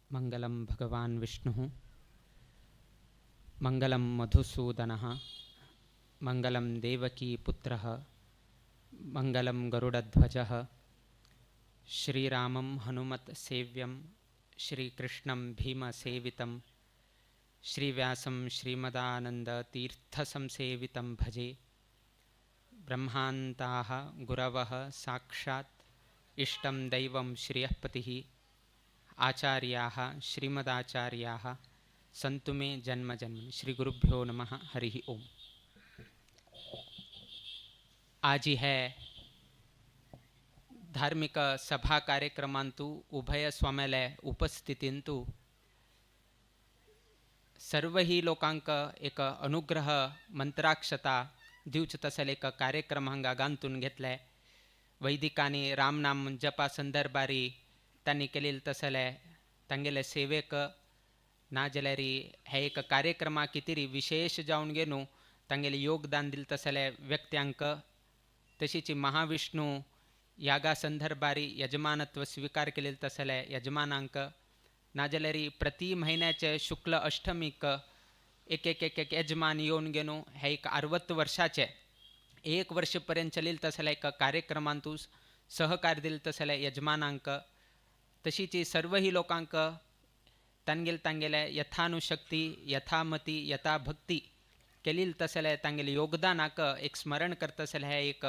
मंगलम भगवान विष्णु मंगलम मधुसूदनः मंगलम देवकी पुत्रः मंगलम गरुडध्वजः श्रीरामं हनुमत सेव्यं श्रीकृष्णं भीमसेवितं श्रीव्यासं श्रीमदानन्दतीर्थसंसेवितं भजे। ब्रह्मान्ताः गुरवः साक्षात् इष्टं दैवं श्रियःपतिः आचार्याः श्रीमदाचार्याः संतु मे जन्म जन्म। श्री गुरुभ्यो नमः। हरि ओम। आज है धार्मिक सभा कार्यक्रमांतू उभय स्वाम्याले उपस्थितींतू सर्वही लोकांक एक अनुग्रह मंत्राक्षता दिवच तसले एक कार्यक्रम हांगा गांतून घेतले। वैदिकांनी रामनाम जपा संदर्भारी त्यांनी केलेले तसले तांगेले सेवेक ना जाल्यारी हे एक कार्यक्रमा कितेरी विशेष जावन गेनू तांगेले योगदान दिले तसले व्यक्त्यांक तशीच महाविष्णू यागा संदर्भारी यजमानत्व स्वीकार केलेले तसले यजमानांक ना जाल्यारी प्रति महिन्याचे शुक्ल अष्टमीक एक एक एक एक यजमान येवन गेनू हे एक 60 वर्षाचे 1 वर्षपर्यंत चलिल तसले एक कार्यक्रमांतू सहकार दिले तसले यजमानांक तशीच सर्वही लोकांक तांगेले तांगेले यथानुशक्ती यथामती यथाभक्ती केलील तसले तांगेले योगदानाक एक स्मरण करतसले हे एक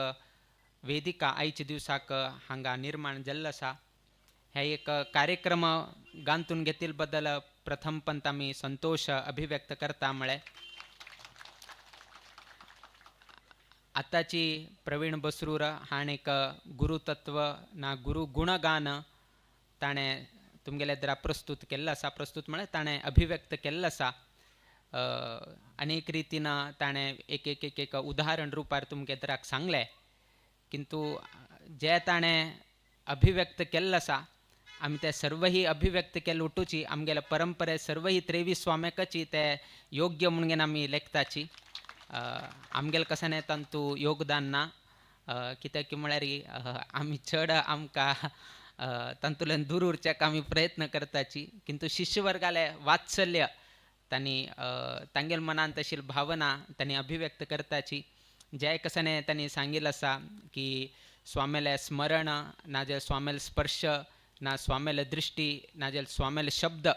वेदिका आयच्या दिवसाक हांगा निर्माण जाल्लो आसा। हे एक कार्यक्रम गांतून घेतील बद्दल प्रथम पंत आमी संतोष अभिव्यक्त करता। म्हळ्यार आताची प्रवीण बसरूर हाण एक गुरुतत्व ना गुरु गुणगान ताणें तुमगेले द्रा प्रस्तुत केल्लो आसा। प्रस्तुत म्हळ्यार ताणें अभिव्यक्त केल्लो आसा। अनेक रितीन ताणें एक एक एक एक उदाहरण रुपार तुमगे द्राक सांगलें, किंतु जे ताणें अभिव्यक्त केल्लो आसा आमी ते सर्वही अभिव्यक्त केले उठूची आमगेले परंपरे सर्वही 23 स्वाम्याकची ते योग्य म्हणून आमी लेखताची। आमगेले कसाने तांतू योगदान ना कित्याक म्हळ्यार आमी चड आमकां तांतूंतल्यान दूर उरच्याक आमी प्रयत्न करताची, किंतु शिष्यवर्गाले वात्सल्य तांणी तांगेले मनांत तशी भावना तांणी अभिव्यक्त करताची। जे कसाने तांणी सांगिल्लें आसा की स्वाम्याले स्मरण नाजाल्यार स्वाम्याले स्पर्श ना स्वाम्याले दृष्टी नाजाल्यार स्वाम्याले शब्द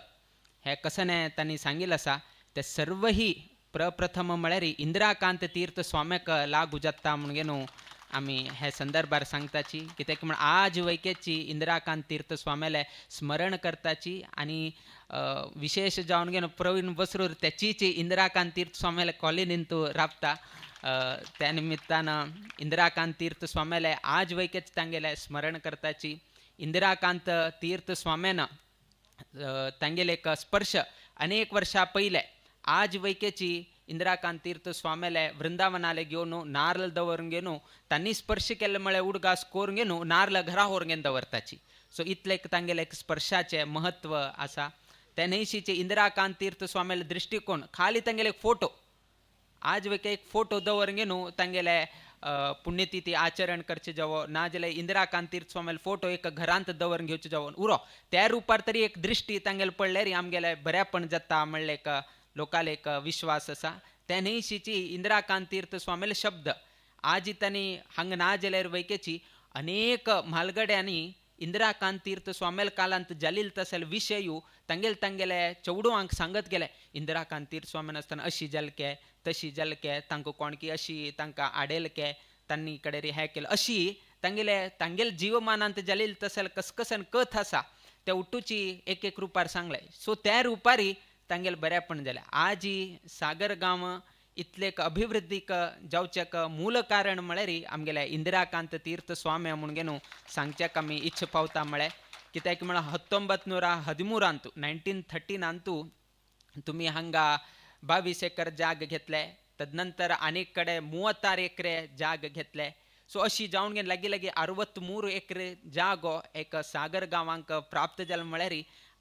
हे कसाने तांणी सांगिल्लें आसा ते सर्वही प्रप्रथम म्हळ्यार इंदिराकांत तीर्थ स्वाम्याक लागू जाता म्हणून घेनू आमी हे संदर्भार सांगताची। कित्याक म्हण आज वैकेची इंदिराकांत तीर्थ स्वाम्याले स्मरण करताची आनी विशेष जावन घेवन प्रवीण बसरूर त्याचीच इंदिराकांत तीर्थ स्वाम्याले कॉलनींतू राबता। त्या निमित्तान इंदिराकांत तीर्थ स्वाम्याले आज वैकेच तांगेले स्मरण करताची। इंदिराकांत तीर्थ स्वाम्यान तांगेले एक स्पर्श अनेक वर्षां पयले आज वैकेची इंदिराकांत तीर्थ स्वाम्याले वृंदावनाले घेवन नारळ दवरून घेवन तांणी स्पर्श केले म्हळ्यार उडगास करून घेवन नारळ घरा व्हरून दवरताची। सो इतले तांगेले एक स्पर्शाचे महत्व आसा। त्या न्हयशीचे इंदिराकांत तीर्थ स्वाम्याले दृश्टिकोन खाली तांगेले एक फोटो आज वेके एक फोटो दवरून घेवन तांगेले पुण्यतिथी आचरण करचे जावो ना जाल्यार इंदिराकांत तीर्थ स्वाम्याले फोटो एक घरांत दवरून घेवचे जावो उरो त्या रुपार तरी एक दृश्टी तांगेले पडल्यार आमगेले बरेपण जाता म्हणले एक लोकाले एक विश्वास आसा। त्या न्हयशीची इंदिराकांत तीर्थ स्वाम्याले शब्द आज तांणी हांगा ना जाल्यार वैकेची अनेक म्हालगड्यांनी इंदिराकांत तीर्थ स्वाम्याल कालांत जालील तसले विशयू तांगेले चौडवांक सांगत गेले। इंदिराकांत तीर्थ स्वाम्यान आसतना अशी जालके तशी जालके तांकां कोणकी अशी तांकां आडेलके तांणी कडेन हे केलें अशी तांगेले जीवमानांत जालील तसले कसकसन कथ आसा ते उठूची एक एक रुपार सांगले। सो त्या रुपारी तांगेले बरेपण जालें। आज ही सागर गांव इतलेक अभिवृद्धीक जावचेक मूल कारण म्हळ्यार आमगेले इंदिराकांत तीर्थ स्वामी म्हणून घेवन सांगच्याक आमी इच्छ पावता। म्हळ्यार कित्याक म्हळ्यार 1913 1913 तुमी हांगा 22 एकर जाग घेतले, तदनंतर आनीक कडेन 36 एकरे जाग घेतले। सो अशी जावन घेवन लागीं 63 एकरे जागो एक सागर गांवांक प्राप्त जालो म्हळ्यार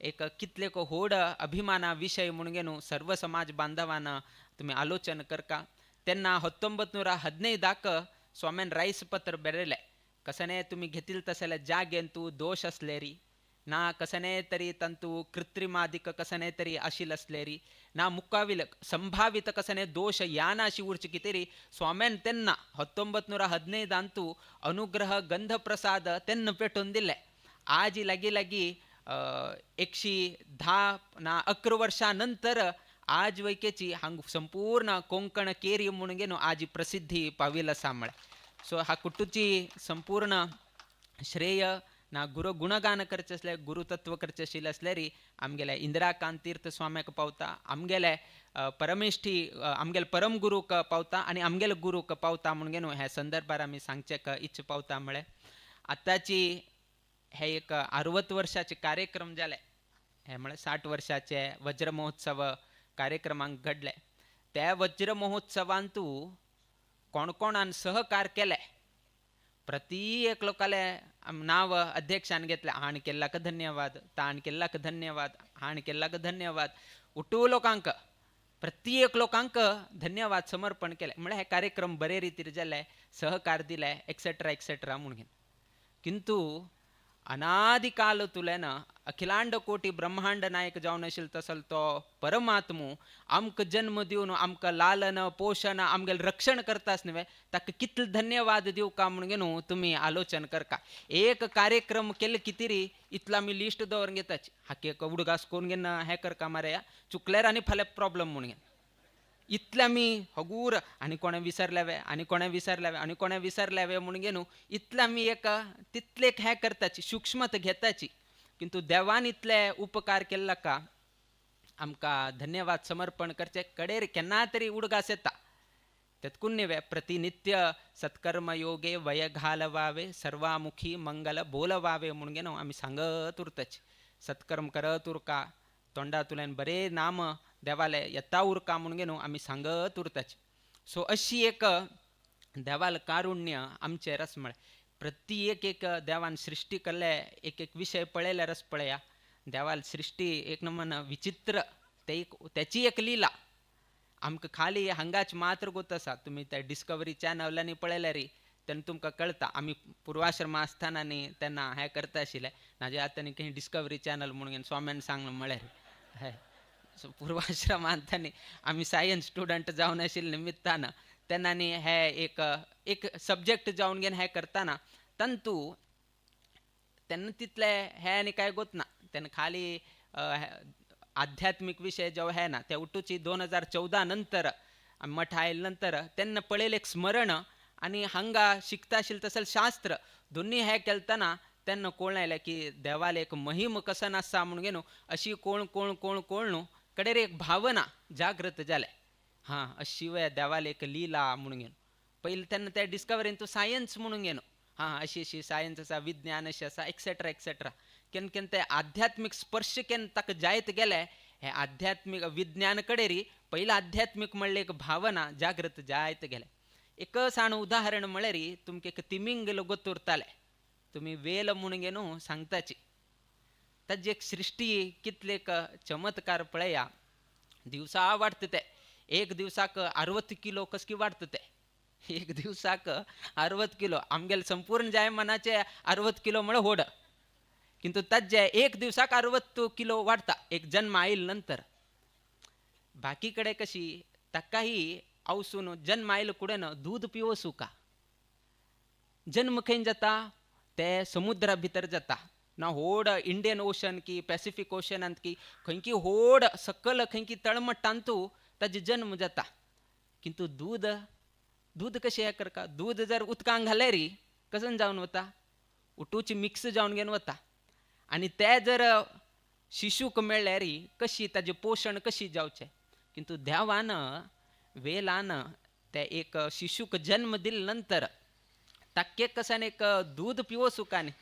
एक कितलेक व्हड अभिमाना विशय म्हणून घेवन सर्व समाज बांधवान तुम्ही आलोचन करका। तेन्ना 1915 स्वाम्यान रायस पत्र बरयलें कसने तुम्ही घेतील तसले जागेन तूं दोष असले री ना कसने तरी तंतु कृत्रिमादिक कसने तरी आशिल असलेरी ना मुक्काविल संभावित कसने दोष याना अशी उर्चिकितेरी स्वाम्यान त्यांना 1915 ಅಂತೂ ಅನುಗ್ರಹ ಗಂಧ ಪ್ರಸಾದ ತೆನ್ನ ಪೆಟ್ಟೊಂದಿಲ್ಲ आजी लागी लागी 110 वर्षानंतर आज वैकेची हांग संपूर्ण कोंकण केरी म्हणून आजी प्रसिद्धी पाविला सामळे सो हा कुटुची संपूर्ण श्रेय ना गुरु गुणगान करचे असले गुरुतत्व करचे आशिल्ले असल्यारी आमगेले इंदिराकांत तीर्थ स्वाम्याक पावता आमगेले परमेष्ठी आमगेले परम गुरूक पावता आनी आमगेले गुरूक पावता म्हणून ह्या संदर्भार आमी सांगचेक इच्छ पावता म्हळे आताची हे एक 60 वर्षाचे कार्यक्रम जाले हे म्हळे 60 वर्षाचे वज्र महोत्सव कार्यक्रमांक घडले त्या वज्र महोत्सवांतू कोण कोणान सहकार केले प्रति एक लोकाले नाव अध्यक्षान घेतले हाण केल्लाक धन्यवाद ताण केल्लाक धन्यवाद हाण केल्लाक धन्यवाद उटू लोकांक प्रत्येक लोकांक धन्यवाद समर्पण केले म्हळ्यार हे कार्यक्रम बरे रितीर जाले सहकार दिले एक्सेट्रा एक्सेट्रा म्हणून किंतु अनादि काल तुलेन अखिलांड कोटी ब्रह्मांड नायक जावन आशिल्लो तसल तो परमात्मो आमकां जन्म दिवन आमकां लालन पोषण आमगेलें रक्षण करतास न्हय ताका कितले धन्यवाद दिवका म्हणून तुमी आलोचन करका एक कार्यक्रम केले कितेरी इतलो आमी लिस्ट दवरून घेताची हाके उडगास करून घेन हें करका मरे चुकल्यार आनी फाल्यां प्रॉब्लम म्हणून इतले आमी हगूर आनी कोणे विसरलेवे आनी कोणे विसरलेवे आनी कोणे विसरलेवे म्हणून इतले आमी एक तितलेक हें करताची सूक्ष्मत घेताची किंतु देवान इतले उपकार केल्ला का आमकां धन्यवाद समर्पण करचे कडेर केन्ना तरी उडगास येता तेतकून न्ही प्रतिनित्य सत्कर्म योगे वय घालवावे सर्वामुखी मंगल बोलवावे म्हणून आमी सांगत उरताची सत्कर्म करत उरका तोंडातुल्यान बरे नाम देवाले येता उरका म्हणून आमी सांगत उरताची सो अशी एक देवाल कारुण्य आमचेर आसा म्हळ्यार प्रति एक देवान सृश्टी केल्ले एक विशय पळयल्यार रस पळया देवाल सृश्टी एक नमन विचित्र त्याची एक लीला आमकां खाली हांगाच मात्र गोत आसा तुमी त्या डिस्कवरी चॅनलांनी पळयल्यार तेन्ना तुमकां कळटा आमी पुर्वाश्रमा आसतना न्ही तेन्ना हें करता आशिल्ले नाजे आतां न्ही खंय डिस्कवरी चॅनल म्हणून स्वाम्यान सांगलें म्हळ्यार हय सो पूर्वाश्रमांत आमी सायन्स स्टुडंट जावन आशिल्ले निमित्तान तेन्ना न्ही हे एक सब्जेक्ट जावन घेवन हें करतना तंतू तेन्ना तितले हें आनी कांय गोतना तेन्ना खाली आध्यात्मीक विशय जो हे ना ते उठूची 2014 नंतर मठ आयले नंतर तेन्ना पळयलें एक स्मरण आनी हांगा शिकता आशिल्ले तसले शास्त्र दोनी हें केलतना तेन्ना कळून आयलें की देवाल एक महिम कसन आसा म्हणून अशी कोण कोण कोण कोण न्हू कडेर एक भावना जागृत जाले हां अशी वे देवाल एक लीला म्हणून पयलीं तेन्ना त्या डिस्कवरीन तूं सायन्स म्हणून घेनो हां अशी अशी सायन्स आसा विज्ञान अशें आसा एक्सेट्रा एक्सेट्रा केन्ना केन्ना ते आध्यात्मीक स्पर्श केन्ना ताका जायत गेले हे आध्यात्मीक विज्ञान कडेरी पयलीं आध्यात्मीक म्हणले एक भावना जागृत जायत गेले एक साण उदाहरण म्हळ्यार तुमकां एक तिमिंग गोत उरताले तुमी वेल म्हणून न्हू सांगताची ताजी एक सृश्टी कितले एक चमत्कार पळया दिवसा वाडता ते एक दिवसाक 60 किलो कसकी वाडता ते एक दिवसाक 60 किलो आमगेले संपूर्ण जायमानाचे 60 किलो म्हळ्यार व्हड किंतु ताजे एक दिवसाक 60 किलो वाडता एक जन्म आयिल्ले नंतर बाकी कडेन कशी ताकाही आवसून जन्म आयले कुडेन दूध पिवोसू का जन्म खंय जाता ते समुद्रा भितर जाता ना व्हड इंडियन ओशन की पॅसिफीक ओशनांत की खंय की व्हड सकल खंय की तळमट्टांतू ताजे जन्म जाता किंतु दूध दूध कशें हें करता दूध जर उदकांत घाल्यार कसन जावन वता उठूची मिक्स जावन घेवन वता आनी ते जर शिशूक मेळ्ळ्यार कशी ताजें पोशण कशी जावचें किंतु देवान वेलान ते एक शिशूक जन्म दिले नंतर ताके कसान एक दूध पिवोसू का न्ही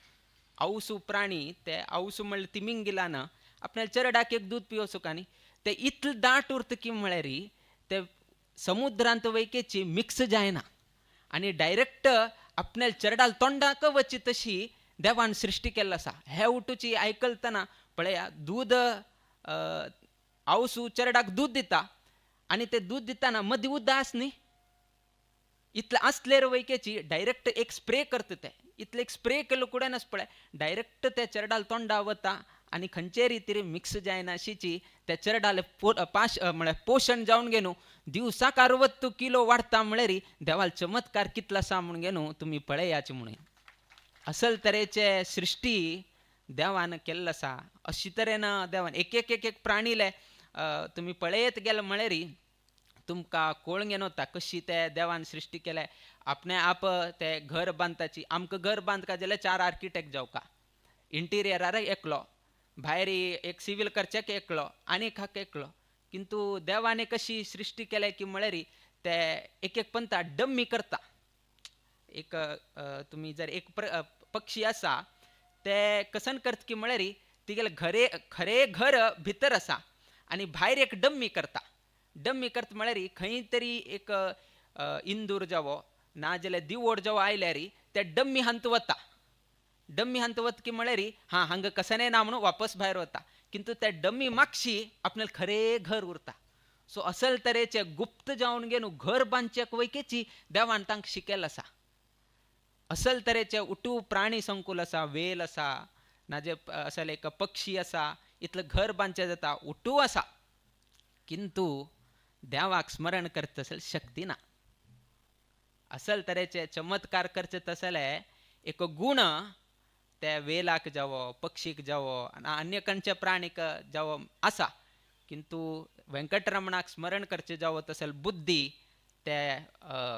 आवसू प्राणी ते आवसू म्हणल्यार तिमिंगिलान आपल्याला चरडाक एक दूध पिवोसू का न्ही ते इतले दाट उरता की म्हळ्यार ते समुद्रांत वयकेची मिक्स जायना आनी डायरेक्ट आपल्या चरडाल तोंडाक वची तशी देवान सृश्टी केल्लो आसा हे उठूची आयकलतना पळया दूध आवसू चरडाक दूध दिता आनी ते दूध दिताना मदीं उदक आस न्ही इतलें आसलेर वयकेची डायरेक्ट एक स्प्रे करता ते इतले एक स्प्रे केलो कुडेनच पळय डायरेक्ट त्या चेरडाल तोंडा वता आनी खंयचे रितीन मिक्स जायना अशीची त्या चेरडाले म्हळ्यार पोशण जावन गे न्हू दिवसाक 60 किलो वाडटा म्हळ्यार देवाल चमत्कार कितलो आसा म्हूण गे न्हू तुमी पळयाचे म्हणून असल तरेचे सृश्टी देवान केल्लो आसा. अशे तरेन देवान एक एक एक एक प्राणीले तुमी पळयत गेले म्हळ्यार तुमकां कळून येता कशी ते देवान सृश्टी केल्या. आपणे आप ते घर बांदताची आमकां घर बांदका जाल्यार 4 आर्किटेक्ट जावका इंटिरियरार एकलो भायर एक सिवील करचेक एकलो आनीक हाका एकलो किंतु देवाने कशी सृश्टी केल्या की म्हळ्यार ते एक एक पंता डम्मी करता. एक तुमी जर एक पक्षी आसा ते कसन करता की म्हळ्यार तिगेले खरे घर भितर आसा आनी भायर एक डम्मी करता. डम्मी करता म्हळ्यार खंय तरी एक इंदूर जावो नाजाल्यार दिवोड जावो आयल्यार ते डम्मी हंत वता. डम्मी हंत वता की म्हळ्यार हांगा कसने ना म्हणून वापस भायर वता किंतु त्या डम्मी मागशी आपल्याला खरे घर उरता. सो असल तरेचे गुप्त जावन गे न्हू घर बांदच्याक वयकेची देवान तांकां शिकयला आसा. असल तरेचे उटू प्राणी संकूल आसा वेल आसा नाजे असल एक पक्षी आसा इतलें घर बांदचें जाता उटू आसा किंतु देवाक स्मरण करता तसले शक्ती ना. असल तरेचे चमत्कार करचे तसले एक गुण ते वेलाक जावो पक्षीक जावो अन्य खंयच्या प्राणीक जावो आसा किंतु व्यंकटरमणाक स्मरण करचे जावो तसले बुद्धी ते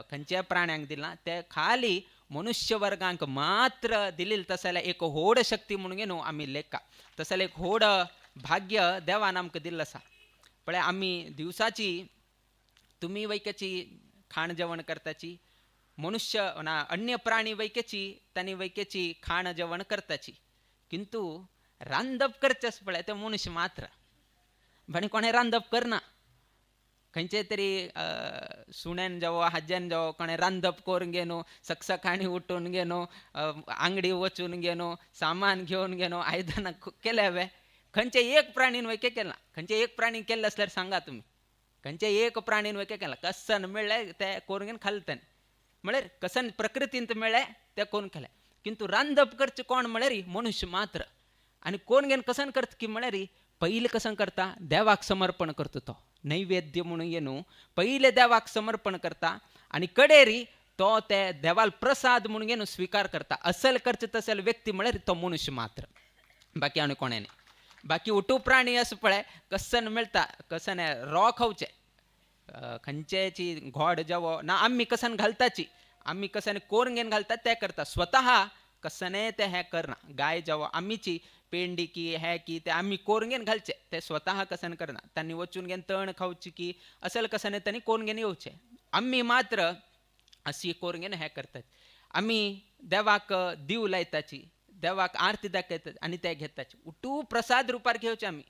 खंयच्या प्राण्यांक दिला ते खाली मनुष्य वर्गांक मात्र दिलेली तसले एक होड शक्ती म्हणून गे न्हू आमी लेखा तसले एक होड भाग्य देवान आमकां दिल्लें आसा. पळय आमी दिवसाची तुमी वैकेची खाण जेवण करताची मनुष्य ना अन्य प्राणी वैकेची तांणी वैकेची खाण जेवण करताची किंतु रांदप करचेस पळय ते मनुष्य मात्र आनी कोणें रांदप करना. खंयचे तरी सुण्यान जावो हाज्यान जावो कोणें रांदप करून गे न्हू सकाळीं उठून गे न्हू आंगडी वचून गे न्हू सामान घेवन गे न्हू आयदनां केले हांवें खंयचे एक प्राणीन वैके केला. खंयचे एक प्राणी केल्ले आसल्यार सांगा तुमी खंयचे एक प्राणीन वैके केला. कसन मेळ्ळे ते करून घेवन खाल्ले म्हळ्यार कसन प्रकृतीन मेळ्ळे ते करून केले किंतु रांदप करचे कोण म्हळ्यार मनुष्य मात्र. आनी कोण घेवन कसन करता की म्हळ्यार पयलीं कसन करता देवाक समर्पण करता तो नैवेद्य म्हणून गे न्हू पयले देवाक समर्पण करता आनी कडेरी तो ते देवाल प्रसाद म्हणून गे न्हू स्विकार करता. असल करचे तसल व्यक्ती म्हळ्यार तो मनुष्य मात्र बाकी आनी कोणें न्ही. बाकी उटू प्राणी असं पळय कसन मेळटा कसन रॉ खावचे खंयचेची घोड जावो ना आमी कसन घालताची आमी कसन कोरून घेवन घालतात ते करता स्वता कसने ते हे करना. गाय जावो आमीची पेंडी की हे की ते आमी कोरून घेवन घालचे ते स्वता कसन करना. तांणी वचून घेवन तण खावची की असल कसने तांणी कोरून घेवन येवचे. आमी मात्र अशी कोरून घेवन हे करतात. आमी देवाक दिव लायताची देवाक आरती दाखयतात आनी ते घेताचे उटू प्रसाद रुपार घेवचे. आमी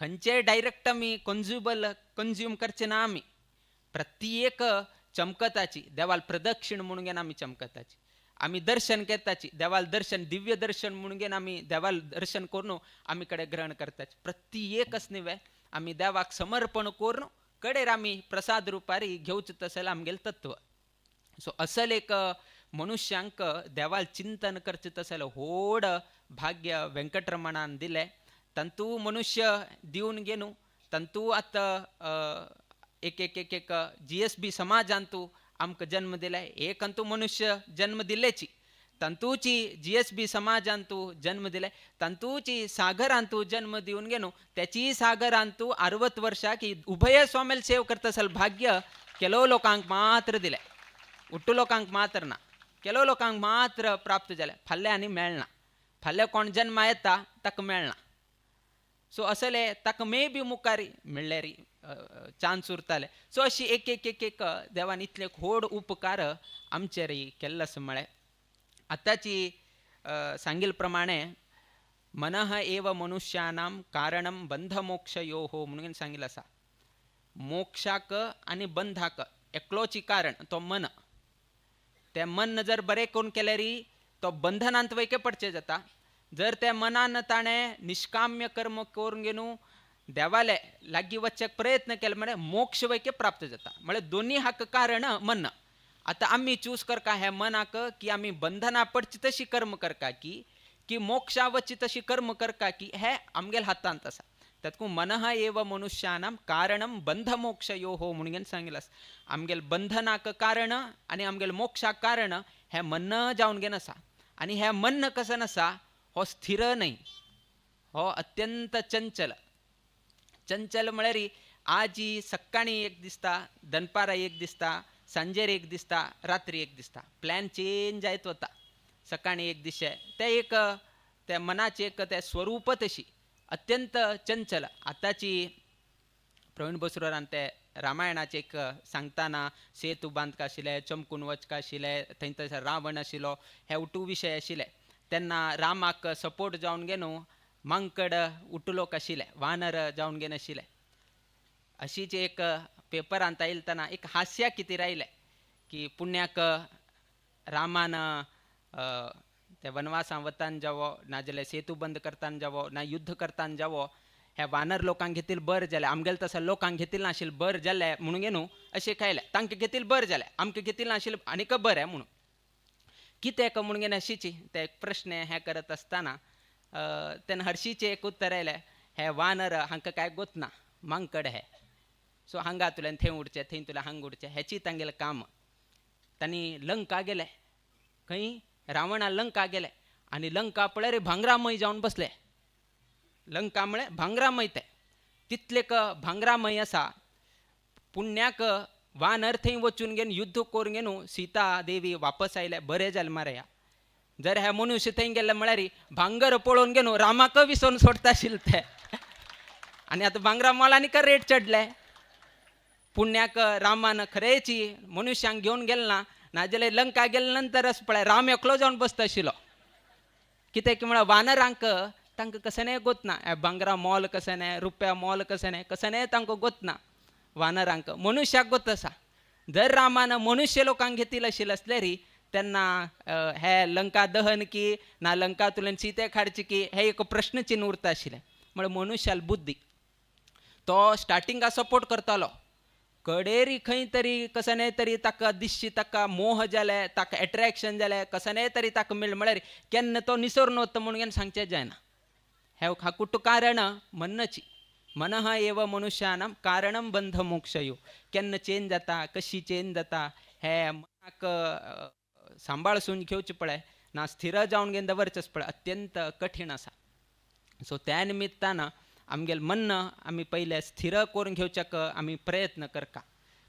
खंयचे डायरेक्ट आमी कंज्यूम करचे ना. आमी प्रत्येक चमकताची देवाल प्रदक्षिण म्हणून घेवन आमी चमकताची आमी दर्शन घेताची देवाल दर्शन दिव्य दर्शन म्हणून घेवन आमी देवाल दर्शन करून आमी कडेन ग्रहण करताचे. प्रत्येकच न्ही आमी देवाक समर्पण करून कडेर आमी प्रसाद रुपारी घेवचे तसले आमगेलें तत्व. सो असल एक मनुष्यांक देवाल चिंतन करचे तसले व्हड भाग्य व्यंकटरमणान दिलें. तंतू मनुष्य दिवन गे न्हू तंतू आतां एक एक एक एक GSB समाजांतू आमकां जन्म दिले. एकंतू मनुष्य जन्म दिल्लेची तंतूची GSB समाजांतू जन्म दिले. तंतूची सागरांतू जन्म दिवन गे न्हू त्याची सागरांतू 60 वर्सां की उभय स्वामील सेव करता असल भाग्य केलो लोकांक मात्र दिले. उट्टू लोकांक मात्र ना केलो लोकांक मात्र प्राप्त जाले. फाल्यां आनी मेळना. फाल्यां कोण जन्म येता ताका मेळना. सो असले ताका मे बी मुखारी म्हणल्यार चान्स उरताले. सो अशी एक एक एक एक देवान इतले व्हड उपकार आमचेर केल्ले आसा. म्हळ्यार आतांची सांगिल्ले प्रमाणे मनः एव मनुष्यानां कारणं बंधमोक्षयोः म्हणून सांगिल्लें आसा. मोक्षाक आनी बंधाक एकलोची कारण तो मन. ते मन जर बरें करून केल्यार तो बंधनांत वयके पडचे जाता. जर त्या मनान ताणें निष्काम्य कर्म करून घेवन देवाले लागीं वचपाक प्रयत्न केले म्हळ्यार मोक्ष वयके प्राप्त जाता. म्हळ्यार दोनी हाका कारण मन आता आम्ही चूज करका हे मनाक की आम्ही बंधना पडची तशी कर्म करका की मोक्षावची तशी कर्म करका की हे आमगेल हातांत असा. त्यातकू मनः एव मनुष्यानाम कारणम बंध मोक्ष यो हो म्हणून सांगितलं. आमगेल बंधनाक कारण आणि आमगेल मोक्षाक कारण हे मन जाऊन गे नसा. आणि हे मन कसं नसा, हो स्थिर नाही, हो अत्यंत चंचल. चंचल म्हळ्यार आजी सकाळी एक दिसता, दनपारा एक दिसता, सांजेर एक दिसता, रात्री एक दिसता. प्लॅन चेंज जायत होता. सकाळी एक दिशा ते एक त्या मनाचे एक त्या स्वरूप तशी अत्यंत चंचल. आताची प्रवीण बसरूरान ते रामायणाचे एक सांगताना सेतू बांदका आशिल्ले, चमकून वचका आशिल्ले, थंय तसो रावण आशिल्लो, हे उठू विशय आशिल्ले. तेन्ना रामाक सपोर्ट जावन गे न्हू मांकड उठलोक आशिल्ले, वानर जावन गे नाशिल्ले. अशीच एक पेपरांत आयलतना एक हास्य कितें रायलें की पुण्याक रामान त्या वनवासां वतान जावो, नाजाल्यार सेतू बंद करताना जावो, ना युद्ध करताना जावो, ह्या वानर लोकांक घेतील बरें जालें, आमगेले तसं लोकांक घेतील नाशिल्लें बरें जालें म्हणून गे न्हू अशें खायलें. तांकां घेतील बरें जालें, आमकां घेतील नाशिल्लें आनीक बरें म्हणून. कितें म्हणून गे अशीची ते एक प्रश्न हे करत आसतना तेन्ना हरशीचें एक उत्तर आयलें, हे वानर हांकां कांय गोतना, मांकड हे, सो हांगा तुल्यान थंय उडचें, थंय तुल्यान हांगा उडचें, हेची तांगेलें काम. तांणी लंका गेले, खंय रावणा लंका गेले आणि लंका पळय भांगरामय जावन बसले. लंका म्हळ्यार भांगरामय ते तितलेक भांगरामय आसा. पुण्याक वानर थंय वचून घेवन युद्ध करून घेवन सीता देवी वापस आयले, बरें जालें मरे. जर हे मनुश्य थंय गेले म्हळ्यार भांगर पळोवन घेवन रामाक विसरून सोडता आशिल्ले ते. आनी आतां भांगरा मोलांनी रेट चडले. पुण्याक रामान खरेची मनुश्यांक घेवन गेले ना, नाजाल्यार लंका गेले नंतरच पळय राम एकलो जावन बसता आशिल्लो. कित्याक म्हळ्यार वानरांक तांकां कसं गोतना, भांगरा मोल कसं न्हय, रुपया मोल कसं न्हय तांकां गोतना. वानरांक मनुश्याक गोत आसा. जर रामान मनुश्य लोकांक घेतिल्ले आशिल्ले आसल्यार तेन्ना हे लंका दहन की ना लंकांतल्यान सीतेक हाडची की हे एक प्रश्न चिन्ह उरता आशिल्लें. म्हळ्यार मनुश्याल बुद्धी तो स्टार्टिंगा सपोर्ट करतालो, कडेरी खंय तरी कसं न्हय तरी ताका दिसची ताका मोह जाले, ताका एट्रॅक्शन जालें, कसं न्हय तरी ताका मेळ्ळें म्हळ्यार केन्ना तो निसरून वता म्हणून सांगचें जायना. हे हाकुट्ट कारण मन्नची. मनः एव मनुष्यानां कारणं बंध मोक्षयो. केन्ना चेंज जाता, कशी चेंज जाता, हे मनाक सांबाळसून घेवचे पळय ना, स्थिर जावन घेवन दवरचेच पळय अत्यंत कठीण आसा. सो त्या निमित्तान आमगेलें मन आमी पयले स्थिर करून घेवच्याक आमी प्रयत्न करता.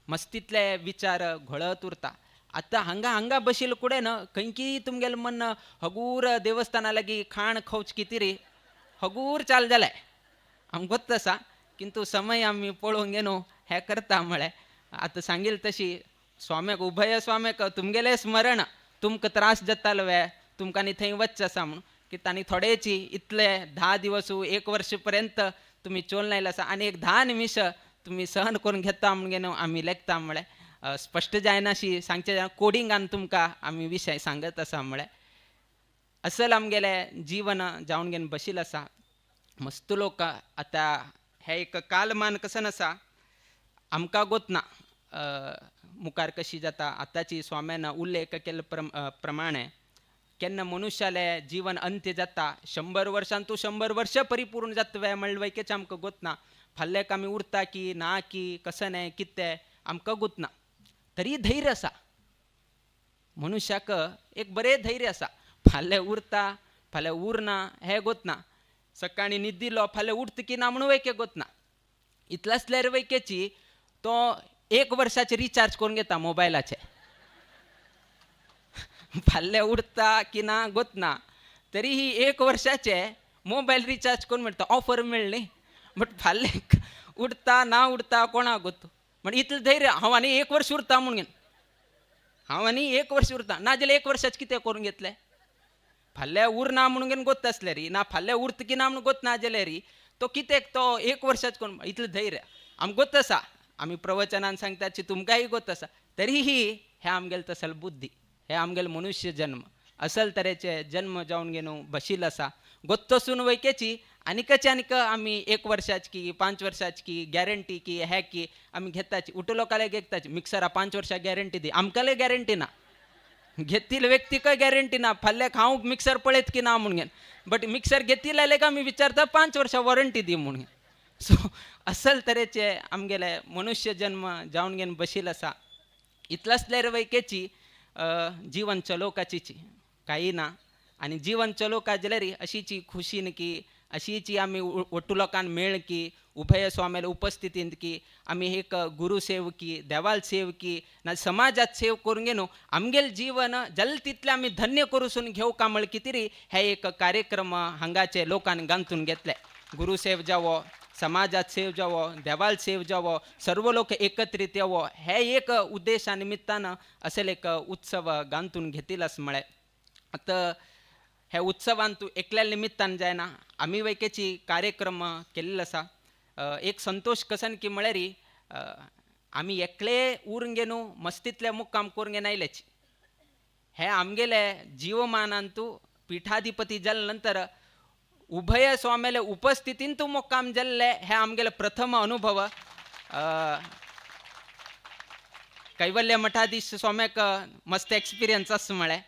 मस्तीतले विचार घोळत उरता. आतां हांगा बशिल्ले कुडेन खंयकी तुमगेलें मन हगूर देवस्थाना लागीं खाण खावच कितें हगूर चाल जालें आमकां गोत्त आसा. किंतु समय आमी पळोवंक गे न्हू हें करता म्हळें. आतां सांगिल्लें तशी स्वाम्याक उभय स्वाम्याक तुमगेलें स्मरण तुमकां त्रास जातालो वे तुमकां आनी थंय वच्चें आसा म्हणून, की तांणी थोडेची इतले 10 दिवस 1 वर्ष पर्यंत तुमी चोवन लायला आसा आनी एक 10 निमिश तुमी सहन करून घेता म्हणून गे न्हू आमी लेखता म्हळें. स्पश्ट जायनाशी सांगचें जायना, कोडिंगान तुमकां आमी विशय सांगत आसा म्हळें. असल आमगेलें जीवन जावन घेवन बशिल्लें आसा. मस्त लोक आतां हे एक कालमान कसं आसा आमकां गोतना मुखार कशी जाता. आतांची स्वाम्यान उल्लेख केल्ले प्रमाणे केन्ना मनुश्यालें जीवन अंत्य जाता, 100 वर्सां तूं 100 वर्ष परिपूर्ण जाता वे म्हणलें वैकेचें आमकां गोतना. फाल्ल्याक आमी उरता की ना की कसं न्हय कितें आमकां गोतना. तरी धैर्य आसा मनुश्याक, एक बरें धैर्य आसा. फाल्यां उरता फाल्यां उरना हें गोतना. सकाळीं न्हीद दिलो फाल्यां उठता की ना म्हणून वैके गोतना. इतलें आसल्यार वैकेची तो 1 वर्साचे रिचार्ज करून घेता मोबायलाचे. फाल्यां उरता की ना गोतना, तरी ही 1 वर्साचे मोबायल रिचार्ज करून मेळटा. ऑफर मेळ्ळी बट फाल्यां उरता ना उरता कोणाक गोत. म्हणजे इतलें धैर्य हांव आनी 1 वर्स उरता म्हणून हांव आनी 1 वर्स उरता, नाजाल्यार 1 वर्साचें कितें करून घेतलें. फाल्यां उरना म्हणून घेवन गोत आसल्यार ना फाल्यां उरता की ना म्हणून गोत ना जाल्यार तो कित्याक तो 1 वर्साचें करून. इतलें धैर्य आमकां गोत आसा. आमी प्रवचनान सांगतात तुमकांय गोत आसा. तरीही हे आमगेलें तसल बुद्धी, हे आमगेलें मनुश्य जन्म. असल तरेचे जन्म जावन गेनू बशील असा गोत्तसून वैकेची आनीक आम्ही 1 वर्षाची की 5 वर्षाची की गॅरंटी की हे की आम्ही घेताची उठलोकाले घेताची मिक्सरा 5 वर्षा गॅरंटी दी आमकाले गॅरंटी ना घेतील व्यक्ती काय गॅरंटी ना फाल्याक हांव मिक्सर पळयत की ना म्हणून बट मिक्सर घेतील आले का मी विचारता 5 वर्षा वॉरंटी दी म्हणून सो असल तरेचे आमगेले मनुष्य जन्म जावन घेवन बशील असा इतलसलेर वैकेची जीवन चलोवपाचीची काही ना आणि जीवन चलोवका जाल्यार अशीची खुशीन की अशीची आमी ओट्टुलोकान मेळ की उभय स्वाम्याला उपस्थितींत की आमी एक गुरु सेवकी देवाल सेवकी ना समाजात सेव करून घेनो आमगेल जीवन जल तितले आमी धन्य करूसून घेऊ का म्हळ कितेरी हे एक कार्यक्रम हांगाचे लोकांनी गांथून घेतले गुरु सेव जावो समाजात सेव जावो देवाल सेव जावो सर्व लोक एकत्रित येवो हे एक उद्देशा निमित्तान असेल एक उत्सव गांथून घेतील असं म्हळे आता हे उत्सवान तूं एकल्या निमित्तान जायना आमी वैकेची कार्यक्रम केल्लो आसा एक संतोष कसन की म्हळ्यार आमी एकले उरून गेनू मस्तीतले मुक्काम करून घेवन आयलेच हे आमगेले जीवमानान तूं पीठाधिपती जाले नंतर उभय स्वाम्याले उपस्थितीन तूं मुक्काम जाल्ले हे आमगेले प्रथम अनुभव कैवल्य मठाधीश स्वाम्याक मस्त एक्सपिरियन्स आसा म्हळें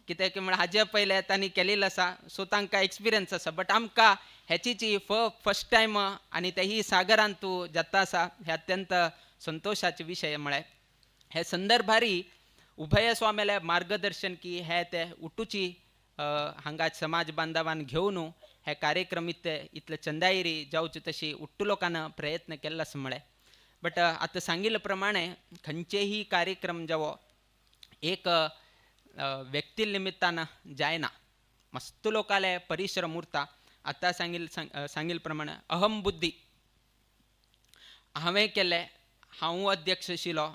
कित्याक म्हळ्यार हाजे पयले तांणी केलेलो आसा सो तांकां एक्सपिरियन्स आसा बट आमकां हेची फर्स्ट टायम आनी तेही सागरान तूं जाता आसा हे अत्यंत संतोषाचे विशय म्हळ्यार हे संदर्भारी उभय स्वाम्याले मार्गदर्शन की हे ते उठूची हांगा समाज बांधवान घेवन हे कार्यक्रम इतले चंदायरी जावचे तशी उट्टू लोकांना प्रयत्न केला असं म्हळे बट आता सांगिल्ले प्रमाणे खंयचेही कार्यक्रम जावो एक व्यक्ती निमित्तान जायना मस्त लोकाले परिश्रम उरता आता सांगिल प्रमाणे अहम बुद्धी हांवें केले हांव अध्यक्ष आशिल्लो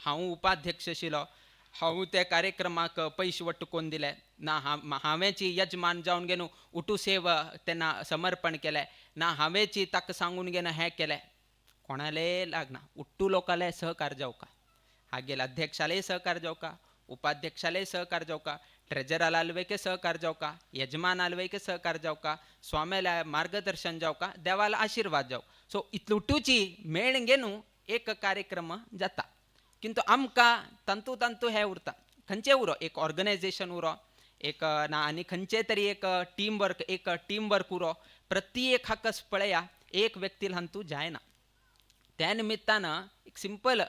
हांव उपाध्यक्ष आशिल्लो हांव त्या कार्यक्रमाक पयशे वट्टून दिले ना हांवेंची यजमान जावन घेवन उठू सेव तेन्ना समर्पण केलें ना हांवेंची ताका सांगून घेवन हें केलें कोणाले लागना उट्टू लोकाले सहकार जावका हागेल अध्यक्षाले सहकार जावका उपाध्यक्षाले सहकार जावका ट्रेजराला आलवेके सहकार जावका यजमान आलवेके सहकार जावका स्वाम्याला मार्गदर्शन जावका देवाला आशीर्वाद जाव सो इतलुटूची मेळ घेवन एक कार्यक्रम जाता किंतु आमकां तंतू हे उरता खंयचे उरो एक ऑर्गनायझेशन उरो एक ना आनी खंयचे तरी एक टीम वर्क उरो प्रत्येक हाकस पळया एक व्यक्ती हंतू जायना त्या निमित्तान एक सिंपल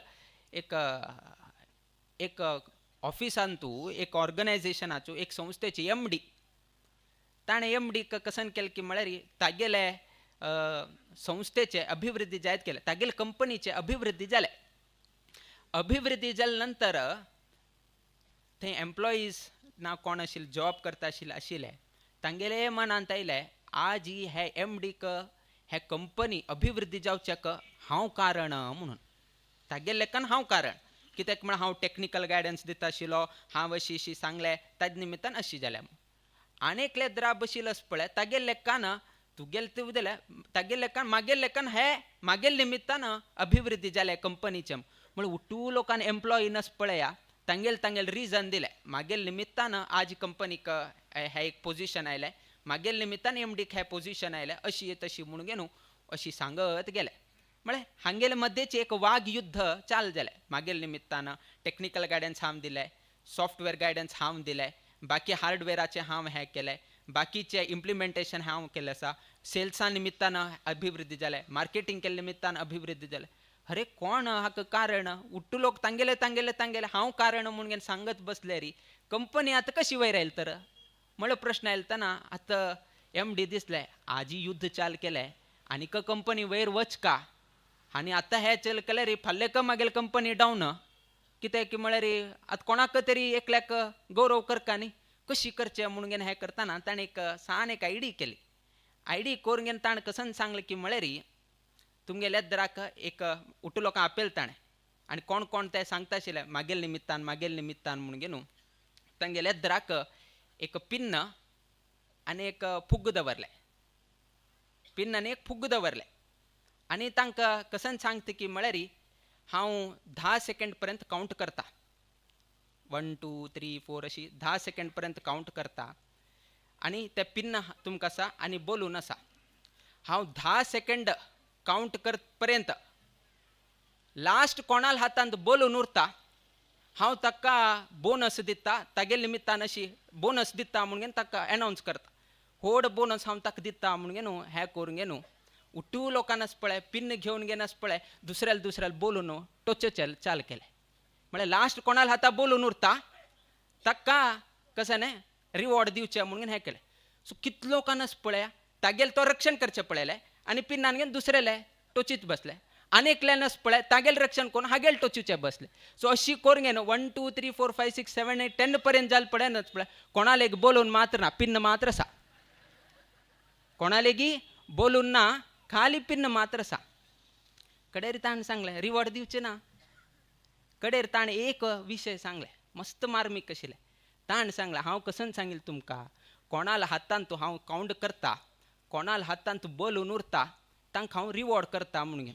एक ऑफिसान तूं एक ऑर्गनायझेशनाचो एक संस्थेची MD ताणें MD कसन केलें की म्हळ्यार तागेले संस्थेचे अभिवृद्धी जायत केले तागेले कंपनीचे अभिवृद्धी जाले नंतर थंय एम्प्लॉईज ना कोण आशिल्ले जॉब करता आशिल्ले तांगेले मनांत आयलें आज ही हे MD हे कंपनी अभिवृद्धी जावच्याक हांव कारण म्हणून तागेले लेखान हांव कारण कित्याक म्हण हांव टेक्निकल गायडन्स दिता आशिल्लो हांव अशी सांगलें ताजे निमित्तान अशी जालें आनी एकले द्रा बशिल्लो आसा पळय तागेले लेखान तुगेले तूं दिलें तागेले लेखान मागेले लेखान हे मागेले निमित्तान अभिवृद्धी जाले कंपनीचे म्हण उट्टू लोकांनी एम्प्लॉई नस पळया तांगेल रिजन दिलें मागेले निमित्तान आज कंपनीक हे एक पोजिशन आयलें मागेले निमित्तान MDक हे पोजिशन आयलें अशी तशी म्हणून घेवन अशी सांगत गेलें म्हळ्यार हांगेले मध्येच एक वाघ युद्ध चाल जालें मागेले निमित्तान टेक्निकल गायडन्स हांव दिलें सॉफ्टवेअर गायडन्स हांव दिलें बाकी हार्डवेअराचें हांव हें केलें बाकीचे इम्प्लिमेंटेशन हांव केलें आसा सेल्सा निमित्तान अभिवृद्धी जालें मार्केटिंग केले निमित्तान अभिवृद्धी जालें अरे कोण हाका कारण उट्टू लोक तांगेले हांव कारण म्हणून घेवन सांगत बसले री कंपनी आतां कशी वयर आयली तर म्हळ्यार प्रश्न आयलो तेन्ना आतां MD दिसलें आजी युद्ध चाल केलें आनीक कंपनी वयर वच का आनी आतां हें चल केल्यार फाल्यां मागेल कंपनी डावन कित्याक की म्हळ्यार आतां कोणाक तरी एकल्याक गौरव करका न्ही कशी करचें म्हणून घेवन हें करतना ताणें एक आयडी केली आयडी करून घेवन ताणें कसन सांगलें की म्हळ्यार तुमगेल्या दराक एक उट्टू लोकां आपयलें ताणें आनी कोण तें सांगता आशिल्लें मागेल निमित्तान म्हणून घेवन तांगेल्या दराक एक पिन्न आनी एक फुग्ग दवरलें पिन्न आनी एक फुग्ग दवरलें आनी तांकां कसन सांगता की म्हळ्यार हांव 10 सेकंड पर्यंत कावंट करता 1 2 3 4 अशी 10 सेकंडपर्यंत काउंट करता आणि त्या पिन्न तुमकां आसा आनी बोलून आसा. हांव 10 सेकंड काउंट करपर्यंत लास्ट कोणाल हातांत बोलून उरता हांव ताका बोनस दिता, तागे निमित्तान अशी बोनस दिता म्हणून ताका अनावन्स करता. व्हड बोनस हांव ताका दिता म्हणून न्हू हें करून न्हू उठू लोकांनाच पळय पिन्न घेवन घेनास पळय दुसऱ्याला बोलून टोचेचेल चाल केले. म्हळ्यार लास्ट कोणाल हाता बोलून उरता ताका कसं न्ही रिवॉर्ड दिवचें म्हणून हें केलें. सो कितलो लोकांनाच पळया तागेल तो रक्षण करचें पळयलें आनी पिन्नान घेवन दुसरेले टोचीत बसले. आनेकल्यानच पळय तागेल रक्षण करून हागेल टोचूचे बसले. सो अशी करून घेन 1 2 3 4 5 6 7 8 10 पर्यंत जाल पळयनच पळय कोणाला एक बोलून मात्र ना पिन्न मात्र आसा. कोणालेगी बोलून ना खाली पिन्न मात्र आसा. कडेर ताणें सांगलें रिवॉर्ड दिवचें ना. कडेर ताणें एक विशय सांगले मस्त मार्मीक आशिल्ले. ताणें सांगलें हांव कसन सांगिल तुमकां कोणाल हातांत हांव काउंट करता कोणाल हातांत बोलून उरता तांकां हांव रिवॉर्ड करता म्हणून.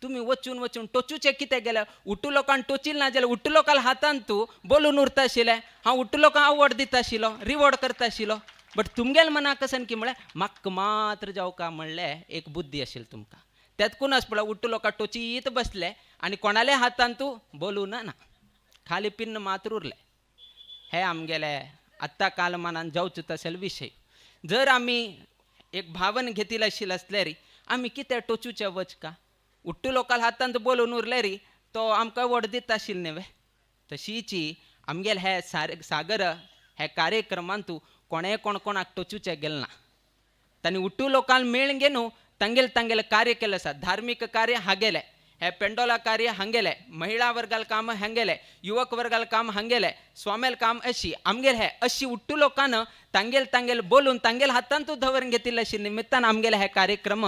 तुमी वचून टोचूचे कितें गेले उट्टू लोकांक टोचील ना जाल्यार उट्टू लोकांक हातांत तूं बोलून उरता आशिल्लें. हांव उट्टू लोकांक आवड दिता आशिल्लो रिवॉर्ड करता आशिल्लो. बट तुमगेल मनाक कसन की म्हळ्यार म्हाका मात्र जावका म्हणलें एक बुद्धी आशिल्ली तुमकां. त्यातकून आस पळय उट्टू लोकांक टोचीत बसले आनी कोणाले हातांत तूं बोलून ना खाली पिन्न मात्र उरले. हे आमगेले आत्ता कालमानान जावचो असेल विशय. जर आमी एक भावन घेतिल आशिल्ले असल्यार आमी कितें टोचूचे वचका. उट्टू लोकांक हातांत बोलून उरले री तो आमकां वड दिता आशिल्ले न्हय. तशीची आमगेले हे सागर हे कार्यक्रमांत कोणाक टोचूचे गेले ना. तांणी उट्टू लोकांक मेळून घेवन तांगेले कार्य केले आसा. धार्मीक कार्य हागेले हे पेंडोला कार्य हांगेले महिळा वर्गाल काम हांगेले युवक वर्गाल काम हांगेले स्वामेल काम अशी आमगेले हे अशी उट्टू लोकांन तांगेल बोलून तांगेल हातांत धरून घेतिल्ले अशी निमित्तान आमगेले हे कार्यक्रम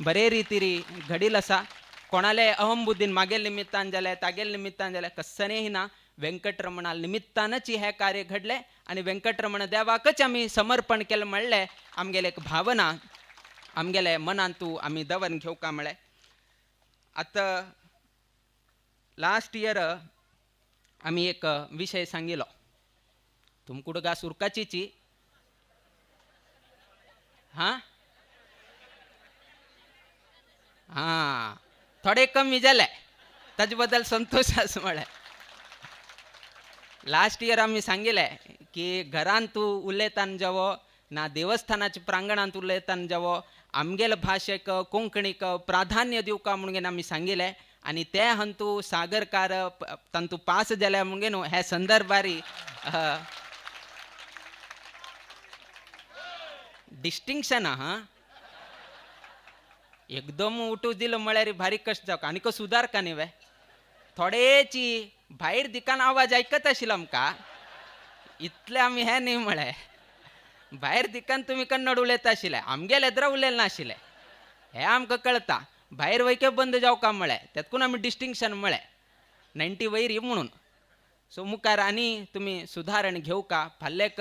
बरे रितीरी घडील आसा. कोणाले अहम बुद्धीन मागेल निमित्तान जाले तागेल निमित्तान जाले कसनेही ना व्यंकटरमणाल निमित्तानच हे कार्य घडले आनी व्यंकटरमण देवाकच आमी समर्पण केलें म्हणलें आमगेले एक भावना आमगेले मनांतू आमी दवरून घेवका म्हळें. आतां लास्ट इयर आमी एक विशय सांगिल्लो तुमकुड गा सुरकाचीची हां हां थोडे कमी जाले ताजे बद्दल संतोश आसा म्हळें. लास्ट इयर आमी सांगिल्लें की घरांत तूं उलयताना जावो ना देवस्थानाच्या प्रांगणांत उलयताना जावो आमगेले भाशेक कोंकणीक प्राधान्य दिवका म्हणून आमी सांगिल्लें आनी ते हंतू सागरकार तंतू पास जाले म्हणून हे संदर्भारी डिस्टिंक्शन हां एकदम उठू दिलं म्हळ्यार भारी कश्ट जावका आनी सुदार का न्ही थोडेची भायर दिकान आवाज आयकत आशिल्लो आमकां इतले आमी हे न्ही म्हळें भायर दिकान तुमी कन्नड उलयता आशिल्ले आमगेले येद्र उलयले नाशिल्ले हे आमकां कळटा. भायर वयके बंद जावका म्हळें त्यातकून आमी डिस्टिंक्शन म्हळें 90 वयरी म्हणून. सो मुखार आनी तुमी सुदारण घेवका फाल्लेक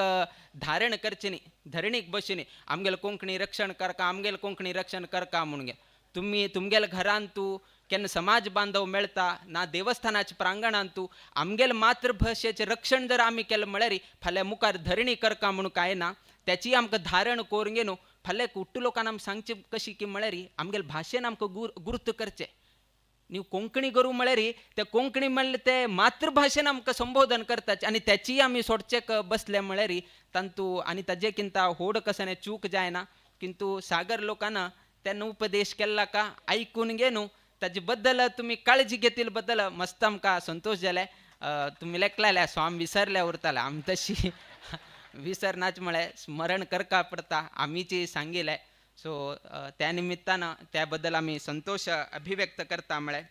धारण करचे न्ही धरणीक बशी न्ही आमगेले कोंकणी रक्षण करका आमगेले कोंकणी रक्षण करका म्हणून तुमी तुमगेले घरांत तूं केन्ना समाज बांधव मेळटा ना देवस्थानाच्या प्रांगणांत तूं आमगेले मातृभाशेचें रक्षण जर आमी केलें म्हळ्यार फाल्यां मुखार धरणी करका म्हणून कांय ना. त्याची आमकां धारण करून घेवन फाल्यां उट्टू लोकांक आमी सांगचें कशी की म्हळ्यार आमगेले भाशेन आमकां गुर्त करचें. न्ही कोंकणी करूं म्हळ्यार ते कोंकणी म्हणलें ते मातृभाशेन आमकां संबोधन करताचे आनी त्याची आमी सोडचेक बसले म्हळ्यार तांतू आनी ताजे किंता व्हड कसं चूक जायना. किंतु सागर लोकांना तेन्ना उपदेश केल्ला का आयकून घेवन ताजे बद्दल तुमी काळजी घेतिल बद्दल मस्त आमकां संतोश जाले. तुमी लेखलाले स्वाम विसरले उरताले आमी तशी विसरनाच म्हळें स्मरण करका पडटा आमीची सांगिल्लें. सो त्या निमित्तान त्या बद्दल आमी संतोश अभिव्यक्त करता म्हळें.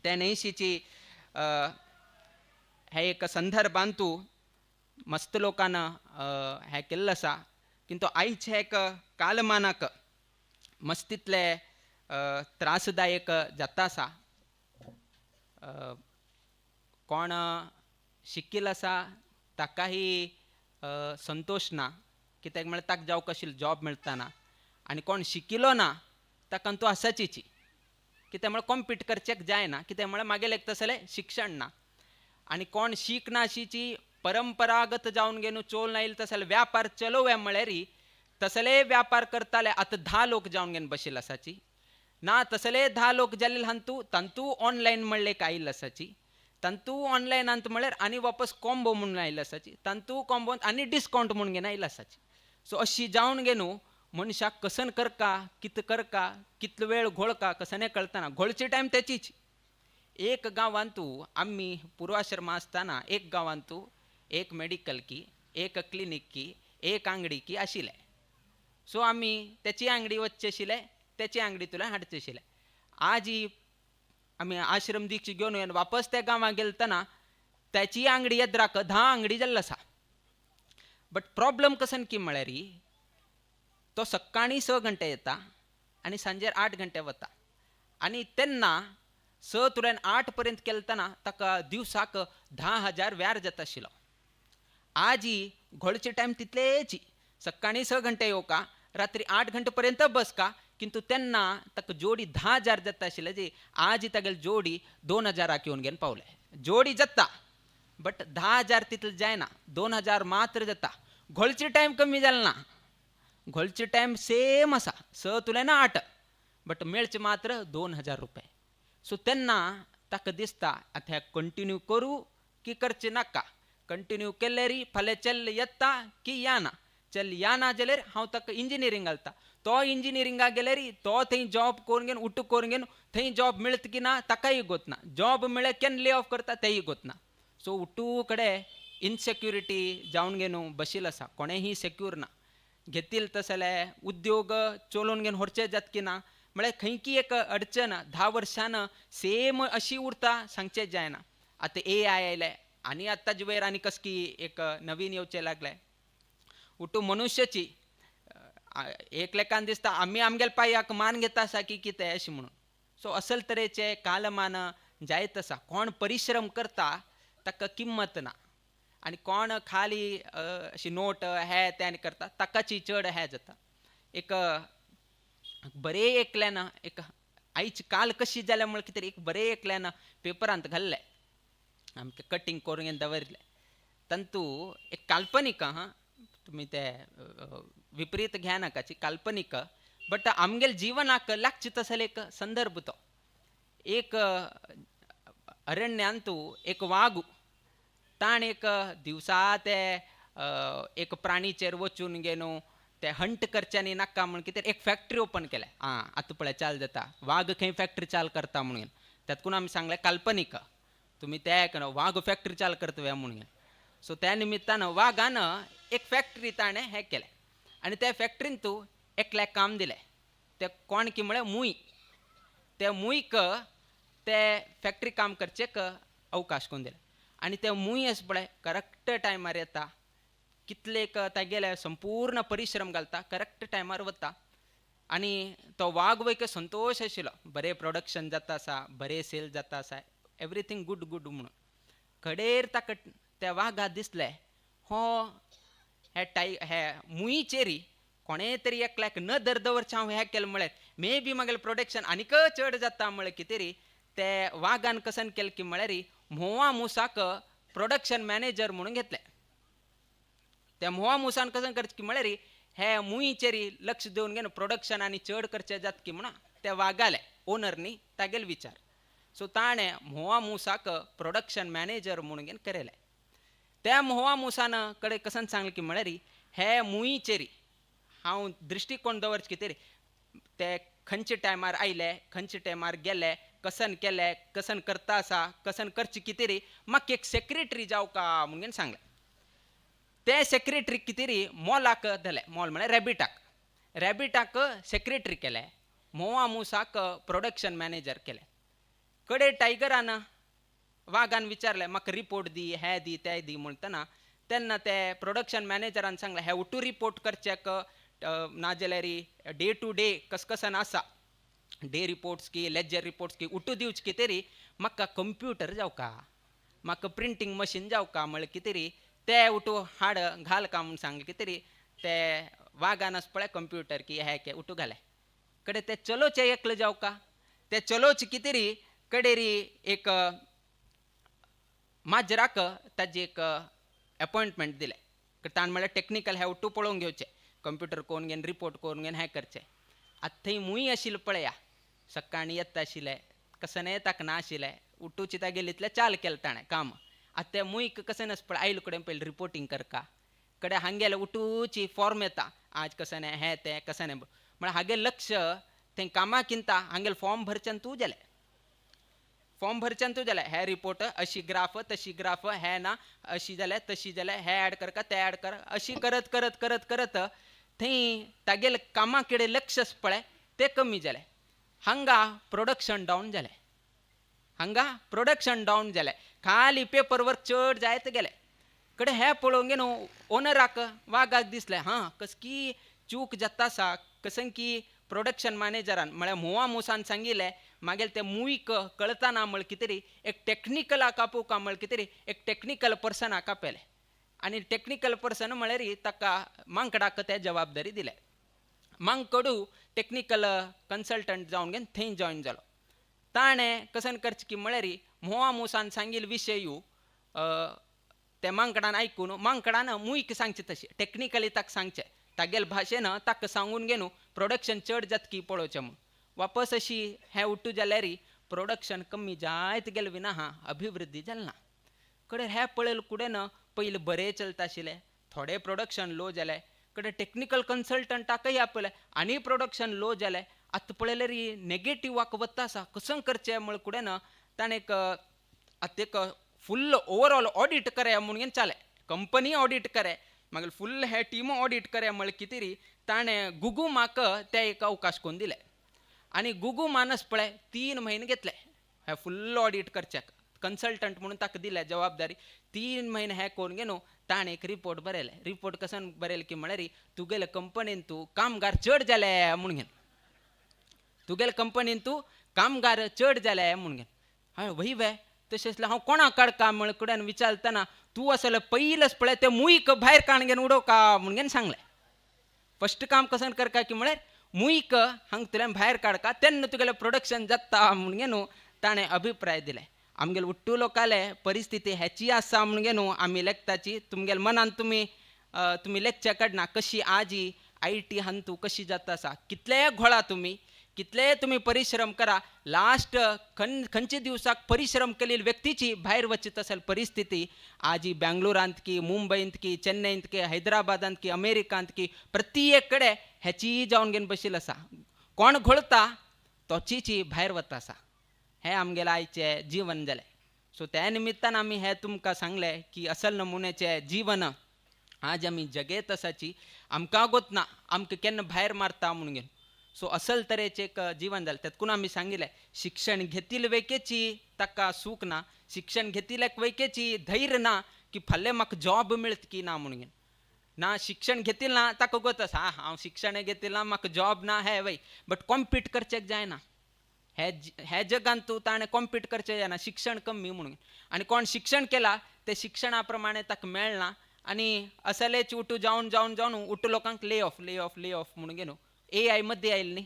त्या नैशीची हे एक संदर्भांतू मस्त लोकांन हें केल्लें आसा. किंतु आयज हे एक कालमानाक मस्तितले त्रासदायक जाता आसा. कोण शिकिल्ल आसा ताकाही संतोष ना कित्याक म्हळ्यार ताका जावंक आशिल्लो जॉब मेळटाना आनी कोण शिकिल्लो ना ताका तो आसाचीची कित्याक म्हळ्यार कॉम्पीट करचेक जायना कित्याक म्हळ्यार मागेलें एक तसलें शिक्षण ना. आणि कोण शिकनाशीची परंपरागत जावन गेनू चोल ना येईल तसले व्यापार चलोव्या म्हळ्यार तसले व्यापार करताले आता 10 लोक जावन गेन बशील असाची ना तसले 10 लोक जाल्ले हंतू तंतू ऑनलाईन म्हणले आईल असाची तंतू ऑनलाईन अंत म्हळ्यार आणि वापस कॉम्बो म्हणून आयला असाची तंतू कॉम्बो आणि डिस्काउंट म्हणून घेऊन आयला असाची सो अशी जावन गेनू मनशाक कसन करका कितलो वेळ घोळका कसं नाही कळताना घोळची टाईम त्याचीच एक गावांतू आम्ही पूर्वाश्रम असताना एक गावांतू एक मेडिकल की एक क्लिनिक की एक अंगडी की आशिले सो आम्ही त्याची अंगडी वच्चे शिले त्याची अंगडी तुला हाडचे शिले आज ही आम्ही आश्रम दीक्षित घेऊन येऊन वापस त्या गावात गेलतना त्याची अंगडी येद्राक 10 अंगडी जाल्लो आसा बट प्रॉब्लेम कसन की म्हळ्यार तो सकाळी 6 घंटे येता आणि सांजेर 8 घंटे वता आणि तेन्ना 6 तुल्यान 8 पर्यंत केलतना ताका दिवसाक 10,000 व्यार जाता आशिल्लो आज ही घोळची टायम तितलेची सकाळी 6 घंटे येवका रात्री 8 घंटे पर्यंत बसका किंतु तेन्ना ताका जोडी 10,000 जाता आशिल्ले जी आज तागेली जोडी 2,000 येवन घेवन पावले जोडी जाता बट 10,000 तितले जायना 2,000 मात्र जाता घोळची टायम कमी जाला ना घोळची टायम सेम आसा 6 तुल्यान 8 बट मेळचे मात्र 2,000 रुपये सो तेन्ना ताका दिसता आता ह्या कंटिन्यू करू की करचे नाका कंटिन्यू केल्यार फाल्यां चल येता की याना चल याना जाल्यार हांव ताका इंजिनियरींग घालता तो इंजिनियरिंगाक गेल्यार तो थंय जॉब करून घेवन उट्ट करून घेवन थंय जॉब मेळत की ना ताकाय गोतना जॉब मेळ्ळे केन्ना ले ऑफ करता तेय गोतना सो उट्टू कडेन इनसेक्युरिटी जावन घेवन बशील आसा कोणेही सेक्यूर ना घेतील तसले उद्योग चलोवन घेवन व्हरचे जात की ना म्हळ्यार खंयकी एक अडचण 10 वर्षान सेम अशी उरता सांगचे जायना आता AI आयले आणि आत्ताचे वेळेर आनी कसकी एक नवीन येवचे लागले उट्टू मनुष्याची एक लेखान दिसता आम्ही आमगेल्या पांयाक मान घेता आसा की कितें अशें म्हणून सो असल तरेचे कालमान जायत आसा कोण परिश्रम करता ताका किंमत ना आणि कोण खाली अशी नोट हे ते आनी करता ताकाची चड हे जाता एक बरे एकल्यान एक आयची काल कशी जाल्या म्हळ्यार कितें एक बरे एकल्यान पेपरांत घाल्ले आमचे कटींग करून दवरले तंतू एक काल्पनीक तुम्ही ते विपरीत घ्या नाकाची काल्पनीक बट आमगेल जीवनाक लागची तसले एक संदर्भ तो एक अरण्यांतू एक वाघ ताण एक दिवसा ते एक प्राणीचेर वचून गेनो ते हंट करच्यांनी नाका म्हणून कितें एक फॅक्टरी ओपन केल्या आतां पळय चाल जाता वाघ खंय फॅक्टरी चाल करता म्हणून तातूंत आमी सांगलें काल्पनीक तुम्ही ते वाघ फॅक्टरी चाल करता म्हणून सो त्या निमित्तान वाघान एक फॅक्टरी ताणें हें केलें आनी त्या फॅक्टरीन तूं एकल्याक काम दिलें ते कोण की म्हळ्यार मुय त्या मुयक ते फॅक्टरी काम करचेक अवकाश करून दिले आनी ते मुय आसा पळय करेक्ट टायमार येता कितलेक तेगेले संपूर्ण परिश्रम घालता करेक्ट टायमार वता आनी तो वाघ वयक संतोश आशिल्लो बरें प्रोडक्शन जाता आसा बरें सेल जाता आसा एवरीथींग गूड म्हणून कडेर ताका त्या वाघाक दिसलें हो हे मुयीचेरी कोणे तरी एकल्याक न दर दवरचें हांव हें केलें म्हळ्यार मे बी म्हगेलें प्रोडक्शन आनीक चड जाता म्हळ्यार कितें ते वाघान कसन केलें की म्हळ्यार म्होंवा मुसाक प्रोडक्शन मॅनेजर म्हणून घेतलें त्या म्होंवा मुसान कसन करचें की म्हळ्यार हे मुयीचेरी लक्ष दिवन घेवन प्रोडक्शन आनी चड करचें जाता की म्हणून ते वागाले ओनरनी तागेले विचार सो ताणें म्होंवा मुसाक प्रोडक्शन मॅनेजर म्हणून घेवन केलें त्या म्होंवा मुसान कडेन कसन सांगलें की म्हळ्यार हे मुयीचेरी हांव दृश्टीकोन दवरचें कितें ते खंयचे टायमार आयले खंयचे टायमार गेले कसन केले कसन करता आसा कसन करचें कितें म्हाका एक सेक्रेटरी जावका म्हणून सांगलें ते सेक्रेटरी कितें मॉलाक धरले मॉल म्हळ्यार रॅबिटाक सेक्रेटरी केले म्होंवा मुसाक प्रोडक्शन मॅनेजर केले कडे टायगरान वाघान विचारलें म्हाका रिपोर्ट दी हे दी ते दी म्हणटना तेन्ना ते प्रोडक्शन मॅनेजरान सांगलें हे उटू रिपोर्ट करचेक नाजाल्यार डे टू डे कसन आसा डे रिपोर्ट्स की लेजर रिपोर्ट्स की उटू दिवचे कितें म्हाका कंप्युटर जावका म्हाका प्रिंटींग मशीन जावका म्हळ्यार कितें ते उटू हाड घाल का म्हूण सांगलें कितें ते वाघान आस पळय कंप्युटर की हे के उटू घाले कडेन ते चलोवचे एकले जावका ते चलोवचे कितें कडेरी एक माजराक ताजी एक अपॉइंटमेंट दिलें ताण म्हळ्यार टेक्निकल हे उट्टू पळोवंक घेवचें कंप्युटर कोण घेवन रिपोर्ट करून घेवन हें करचें आतां थंय मूय आशिल्लें पळया सकाळीं येता आशिल्लें कसं येताक ना आशिल्लें उट्टू चिता गेलीतलें चाल केलें ताणें काम आतां तें मूयक कसं नस पळय आयले कडेन पयलीं रिपोर्टींग करका कडेन हांगेले उठूची फॉर्म येता आज कसं हें तें कसं म्हळ्यार हागे लक्ष थंय कामाक इंता हांगेले फॉर्म भरच्यान तूं गेलें फॉर्म भरच्यान तूं जालें हे रिपोर्ट अशी ग्राफ तशी ग्राफ हे ना अशी जालें तशी जालें हे ॲड करका ते ॲड कर अशी करत करत करत करत थंय तागेले कामा कडेन लक्ष पळय तें कमी जालें हांगा प्रोडक्शन डावन जालें हांगा प्रोडक्शन डावन जालें खाली पेपर वर्क चड जायत गेलें कडेन हें पळोवंक न्हू ओनराक वागाक दिसलें हां कसकी चूक जाता आसा कसन की प्रोडक्शन मॅनेजरान म्हळ्यार मुवा मुसान सांगिल्लें मागीर ते मूयक कळतना म्हळ्यार कितें तरी एक टॅक्निकलाक आपोवका म्हळ्यार कितें तरी एक टॅक्निकल पर्सनाक आपयलें आनी टॅक्निकल पर्सन म्हळ्यार ताका मांकडाक ते जबाबदारी दिले मांकडू टॅक्निकल कन्सल्टंट जावन घेवन थंय जॉयन जालो ताणें कसन करचें की म्हळ्यार मुवा मुसान सांगिल्ले विशय ते मांकडान आयकून मांकडान मूयक सांगचें तशें टॅक्निकली ताका सांगचें तागेले भाशेन ताका सांगून घेवन प्रोडक्शन चड जातकी पळोवचें म्हूण वापस अशी हें उट्टू जाल्यार प्रोडक्शन कमी जायत गेलें विना अभिवृद्धी जालें ना कडेन हें पळयलें कुडेन पयलीं बरें चलता आशिल्लें थोडें प्रोडक्शन लो जालें कडेन टॅक्निकल कन्सल्टंटाकय आपयलें आनी प्रोडक्शन लो जालें आतां पळयल्यार नेगेटिवाक वता आसा कसं करचें म्हळ्यार कुडेन ताणें एक फुल्ल ओवरऑल ऑडिट करे म्हूण घेवन चालें कंपनी ऑडिट करे मागीर फुल्ल हे टीम ऑडिट करे म्हळ्यार कितें तरी ताणें गुगुमाक ते एक अवकाश करून दिलें आनी गुगुमानस पळय 3 म्हयने घेतले हे फुल्ल ऑडिट करच्याक कन्सल्टंट म्हणून ताका दिलें जबाबदारी 3 म्हयने हे करून घेवन ताणें एक रिपोर्ट बरयलें रिपोर्ट कसन बरयलें की म्हळ्यार तुगेले कंपनीन तूं कामगार चड जाले म्हूण घेवन तुगेले कंपनीन तूं कामगार चड जाले म्हूण घेवन हांवें वय वे तशें आसल्यार हांव कोणाक काडका म्हण कडेन विचारतना तूं असले पयलच पळय ते मूयक भायर काण घेवन उडोवका म्हूण घेवन सांगलें फस्ट काम कसन करका की म्हळ्यार मूयक हांगतल्यान भायर काडका तेन्ना तुगेलें प्रोडक्शन जाता म्हूण घेवन ताणें अभिप्राय दिले आमगेले उट्टू लोकाले परिस्थिती हेची आसा म्हूण घेवन आमी लेखताची तुमगेले मनान तुमी लेखचे काडना कशी आजी IT हांतू कशी जाता आसा कितलेय घोळा कितले तुमी परिश्रम करा लास्ट खंयचे दिवसाक परिश्रम केलेली व्यक्तीची भायर वचत असेल परिस्थिती आजी बेंगलोरांत की मुंबईंत की चेन्नईंत की हैदराबादांत की अमेरिकांत की प्रत्येक कडेन हेची जावन घेवन बशिल्लो आसा कोण घोळता तोचीची भायर वता आसा हें आमगेलें आयचें जीवन जालें सो त्या निमित्तान आमी हें तुमकां सांगलें की असल नमुन्याचें जीवन आज आमी जगेत आसाची आमकां गोत ना आमकां केन्ना भायर मारता म्हणून घेवन सो असल तरेचें एक जीवन जालें तेतून आमी सांगिल्लें शिक्षण घेतिल्ल वेकेची ताका सूख ना शिक्षण घेतिल्ल्याक वेकेची धैर्य ना की फाल्यां म्हाका जॉब मेळत की ना म्हणून घेवन ना शिक्षण घेतिल्लें ना ताका गोत आसा हांव शिक्षण घेतिल्लें म्हाका जॉब ना हे वय बट कॉम्पीट करचें जायना हे जगांत तूं ताणें कॉम्पीट करचें जायना शिक्षण कमी म्हणून आनी कोण शिक्षण केलां ते शिक्षणा प्रमाणे ताका मेळना आनी असलेच उठू जावन जावन जावन उठू लोकांक ले ऑफ म्हणून घेवन AI मध्ये आयल न्ही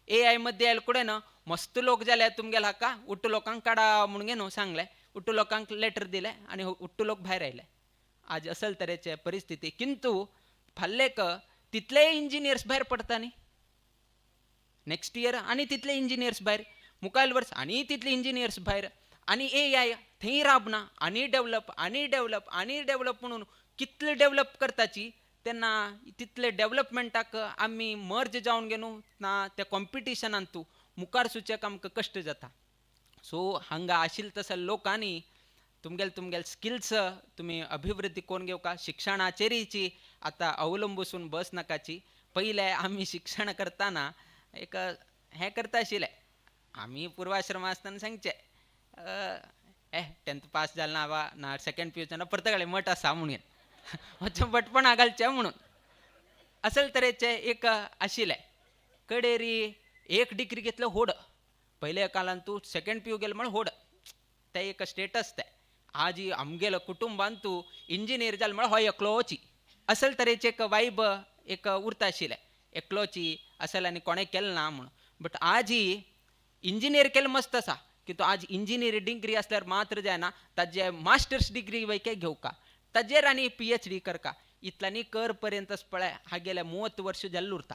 AI मध्ये आयल कुडेन मस्त लोक जाले तुमगेले हाका उट्टू लोकांक काडा म्हणून घेवन सांगलें उट्टू लोकांक लेटर दिलें आनी उट्टू लोक भायर आयले आज असल तरेचे परिस्थिती किंतु फाल्लेक तितले इंजिनियर्स भायर पडटा न्ही नेक्स्ट इयर आनी तितले इंजिनियर्स भायर मुखाल वर्स आनी तितले इंजिनियर्स भायर आनी AI थंय राबना आनी डेवलप म्हणून कितले डेवलप करताची तेन्ना तितले डेवलपमेंटाक आमी मर्ज जावन घेवन ना त्या कॉम्पिटिशनान तूं मुखार सुचेक आमकां कश्ट जाता सो हांगा आशिल्ले तसले लोकांनी तुमगेले स्किल्स तुमी अभिवृद्धी करून घेवका शिक्षणाचेरीची आतां अवलंबून बस नाकाची पयले आमी शिक्षण करतना एक हें करता आशिल्ले आमी पुर्वाश्रम आसतना सांगचे 10th पास जालें ना वा ना 2nd PU ना परतगाळे मठ आसा म्हणून वचून बटपणा घालचें म्हणून असल तरेचे एक आशिल्ले कडेरी 1 डिग्री घेतलो होड पयल्या काळान तूं 2nd PU गेलो म्हण होड ते एक स्टेटस ते आज आमगेलो कुटुंबान तूं इंजिनियर जालें म्हण हो एकलोची असल तरेचे एक वायब एक उरता आशिल्ले एकलोची असल आनी कोणें केलें ना म्हणून बट आज इंजिनियर केलें मस्त आसा की तो आज इंजिनियरिंग डिग्री असल्यावर मात्र जे आहे ना ताजे मास्टर्स डिग्री वैके घेऊ का ताजेर आणि PhD कर का इतलानी कर पर्यंतच पळय हा गेल्या 30 वर्ष जल्ल उरता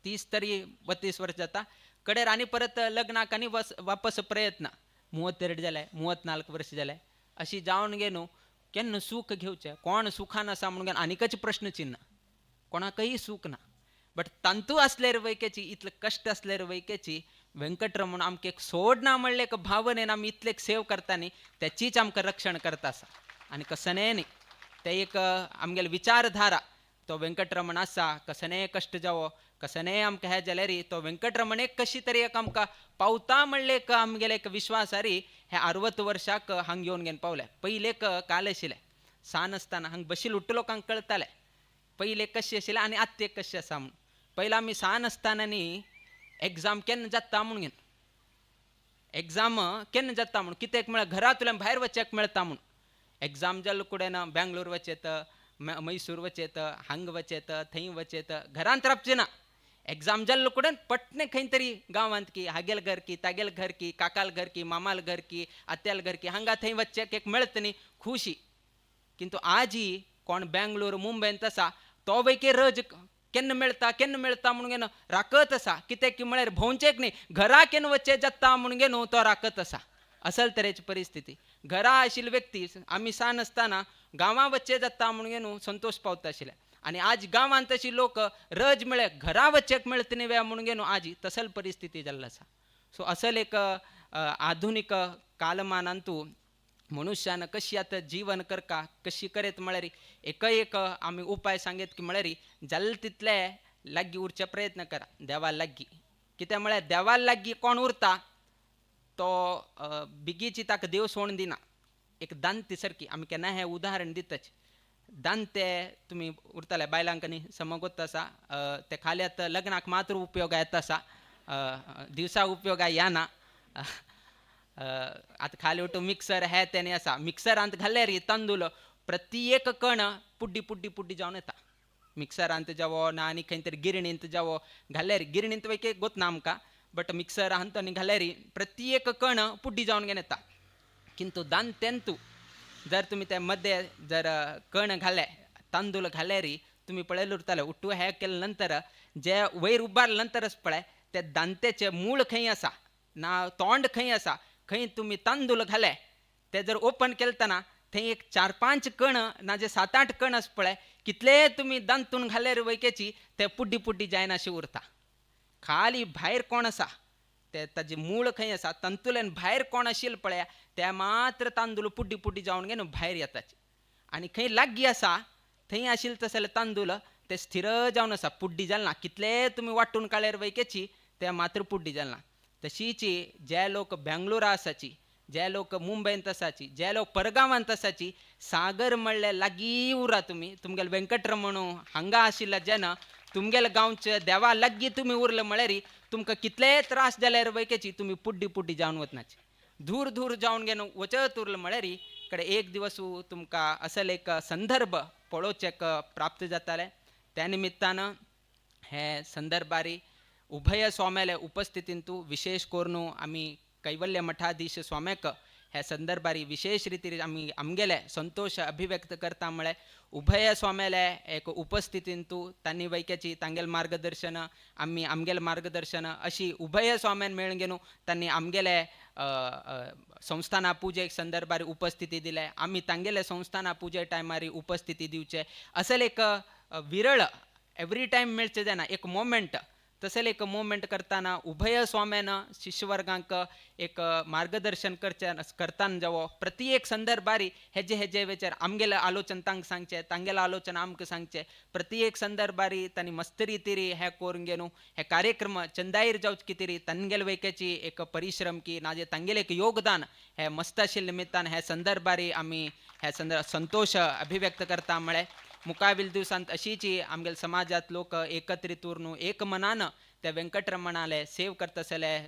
30 तरी 32 वर्ष जाता कडेर आणि परत लग्नाक आणि वापस प्रयत्न 32 जालाय 34 वर्ष जालाय अशी जावन गेनो केन्ना सुख घेवचे कोण सुखान आसा म्हणून आनीकच प्रश्न चिन्ह कोणाकही सुख ना बट तंतू असलेर वैकेची इतलं कष्ट असलेर वैकेची व्यंकटरमण आमके एक सोड ना म्हणले एक भावनेन आमी इतले सेव करतानी त्याचीच आमकां रक्षण करता आसा आनी कसने न्ही ते एक आमगेले विचारधारा तो व्यंकटरमण आसा कसने कष्ट जावो कसने आमकां हे जाल्यार तो व्यंकटरमण एक कशी तरी एक आमकां पावता म्हणले एक आमगेले एक विश्वासारी हे 60 वर्षाक हांग घेवन गेन पावले पयले काल आशिल्ले सान आसतना हांग बशील उट्ट लोकांक कळटाले पयले कशें आशिल्लें आनी आत्ते कशें आसा म्हूण पयलीं आमी सान आसतना न्ही एग्जाम केन्ना जाता म्हूण घेन एग्जाम केन्ना जाता म्हूण कित्याक म्हळ्यार घरांतल्यान भायर वचूंक मेळटा म्हूण एग्जाम जाल्ले कुडेन बेंगलोर वचेत मैसूर वचेत हांग वचेत थंय वचेत घरांत रावचें ना एग्जाम जाल्ले कुडेन पटने खंय तरी गांवांत की हागेल घर की तागेल घर की काकाल घर की मामाल घर की आत्याल घर की हांगा थंय वचचें एक मेळटा न्ही खुशी किंतु आजी कोण बेंगलोर मुंबयंत आसा तो वैके रज केन्ना मेळटा म्हणून घेवन राखत आसा कित्याक की म्हळ्यार भोंवचेक न्ही घरा केन्ना वचचें जाता म्हणून घेवन तो राखत आसा असल तरेची परिस्थिती घरा आशिल्ले व्यक्ती आमी सान आसतना गांवां वचचें जाता म्हणून घेवन संतोष पावता आशिल्ले आनी आज गांवांत तशी लोक रज म्हळ्यार घरा वचचेक मेळटा न्ही म्हणून घेवन आजी तसल परिस्थिती जाल्ली आसा सो असल एक आधुनीक कालमानांतू मनुष्यान कशी आता जीवन करका कशी करेत म्हळ्यार एक आमी उपाय सांगेत की म्हळ्यार जाल्ले तितले लागीं उरचे प्रयत्न करा देवाला लागीं कित्याक म्हळ्यार देवाला लागीं कोण उरता तो बेगीची ताका देव सोडून दिना एक दांते सारकी आमी केन्ना हें उदाहरण दिताच दांते तुमी उरताले बायलांक न्ही समगोत आसा ते खाली आतां लग्नाक मात्र उपयोगा येता आसा दिवसा उपयोगा येना आता खाली उठून मिक्सर हे तेने आसा मिक्सरांत घाल्यार तांदूळ प्रत्येक कण पुड्डी पुड्डी पुड्डी जावन येता मिक्सरांत जावो ना आनी खंय तरी गिरणींत जावो घाल्यार गिरणींत वैके गोत ना आमकां बट मिक्सरांत आनी घाल्यार प्रत्येक कण पुड्डी जावन घेवन येता किंतु दांतेंतू जर तुमी ते मध्य जर कण घाले तांदूळ घाल्यार तुमी पळयलें उरताले उठू हे केले नंतर जे वयर उबारले नंतरच पळय ते दांतेचे मूळ खंय आसा ना तोंड खंय आसा खंय तुमी तांदूळ घाले ते जर ओपन केलतना थंय एक 4-5 कण ना जे 7-8 कण आस पळय कितले तुमी दांतून घाल्यार वैकेची ते पुड्डी पुड्डी जायना अशें उरता खाली भायर कोण आसा ते ताजे मूळ खंय आसा तंतुल्यान भायर कोण आशिल्ले पळय ते मात्र तांदूळ पुड्डी पुड्डी जावन घेवन भायर येताचे आनी खंय लागीं आसा थंय आशिल्ले तसले तांदूळ ते स्थिर जावन आसा पुड्डी जालना कितले तुमी वांटून काडल्यार वैकेची ते मात्र पुड्डी जालना तशीच जे लोक बेंगलोरा आसाची जे लोक मुंबयंत आसाची जे लोक परगांवांत आसाची सागर म्हणले लागीं उरा तुमी तुमगेले व्यंकटरमण हांगा आशिल्ले जेन तुमगेले गांवचे देवा लागीं तुमी उरले म्हळ्यार तुमकां कितले त्रास जाल्यार वैकेची तुमी पुड्डी पुड्डी जावन वचनाची दूर दूर जावन घेवन वचत उरले म्हळ्यार कडे एक दिवस तुमकां असल एक संदर्भ पळोवचेक प्राप्त जाताले त्या निमित्तान हे संदर्भारी उभय स्वाम्याले उपस्थितींतू विशेष करून आमी कैवल्य मठाधीश स्वाम्याक ह्या संदर्भारी विशेष रितीन आमी आमगेले संतोष अभिव्यक्त करता म्हळ्यार उभय स्वाम्याले एक उपस्थितींतू तांणी वैकेची तांगेले मार्गदर्शन आमी आमगेले मार्गदर्शन अशी उभय स्वाम्यान मेळून घेवन तांणी आमगेले संस्थाना पुजेक संदर्भारी उपस्थिती दिले आमी तांगेले संस्थाना पुजे टायमारी उपस्थिती दिवचे असल एक विरळ एवरी टायम मेळचे जायना एक मोमेंट तसले एक मोमेंट करताना उभय स्वाम्यान शिष्यवर्गांक एक मार्गदर्शन करताना जावो प्रत्येक संदर्भारी हेजे हेजे विचार आमगेले आलोचन तांक सांगचे तांगेले आलोचन आमकां सांगचे प्रत्येक संदर्भारी तांणी मस्त रितीरी हे करून घेवन हे कार्यक्रम चंदायर जावचे कितेरी तांगेले वैकेची एक परिश्रम की नाजे तांगेले एक योगदान हे मस्त आशिल्ले निमित्तान हे संदर्भारी आमी हे संतोष अभिव्यक्त करता म्हळ्यार मुखावेल दिवसांत अशीच आमगेले समाजात लोक एकत्रित उरून एक मनान त्या व्यंकटरमणाले सेव करतसले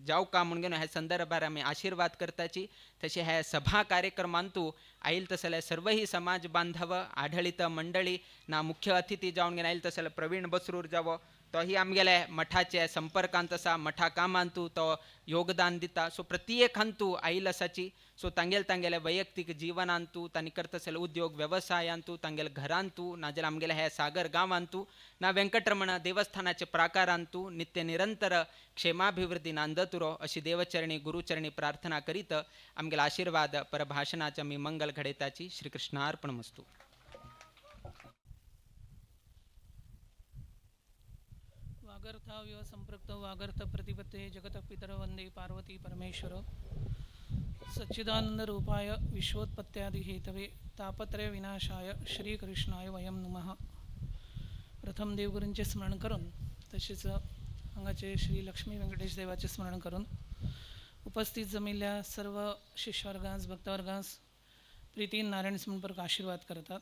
जावं का म्हणून घेवन हे संदर्भार आमी आशीर्वाद करताची तशें हे सभा कार्यक्रमांतू आयिल्ले तसले सर्वही समाज बांधव आढळीत मंडळी ना मुख्य अतिथी जावन घेवन आयिल्ले तसले प्रवीण बसरूर जावो तोही आमगेले मठाचे संपर्कांत आसा, मठा कामांत तो योगदान दिता. सो प्रत्येकांतू आईल आसाची. सो तांगेले वैयक्तीक जिवनांतू तांणी करतसले उद्योग व्यवसायांतू तांगेले घरांतू नाजाल्यार आमगेले हे सागर गांवांतू ना वेंकटरमण देवस्थानाचे प्राकारांतू नित्य निरंतर क्षेमाभिवृद्धी नांदतुरो अशी देवचरणी गुरुचरणी प्रार्थना करीत आमगेले आशीर्वाद परभाषणाच्या मी मंगल घडयताची. श्री कृष्णार्पणमस्तु. वागर्थाव्य संपृक्त वागर्थ प्रतिपत्ते जगत पितर वंदे पार्वती परमेश्वर सच्चिदानंद रूपाय विश्वोत्पत्त्यादि हेतवे तापत्रय विनाशाय श्रीकृष्णाय वयम नमः. प्रथम देवगुरूंचे स्मरण करून तसेच हांगाचे श्री लक्ष्मी व्यंकटेश देवाचे स्मरण करून उपस्थित जमिल्ल्या सर्व शिष्यवर्गांस भक्तवर्गांस प्रीतीन नारायण स्मरणपूर्वक आशीर्वाद करतात.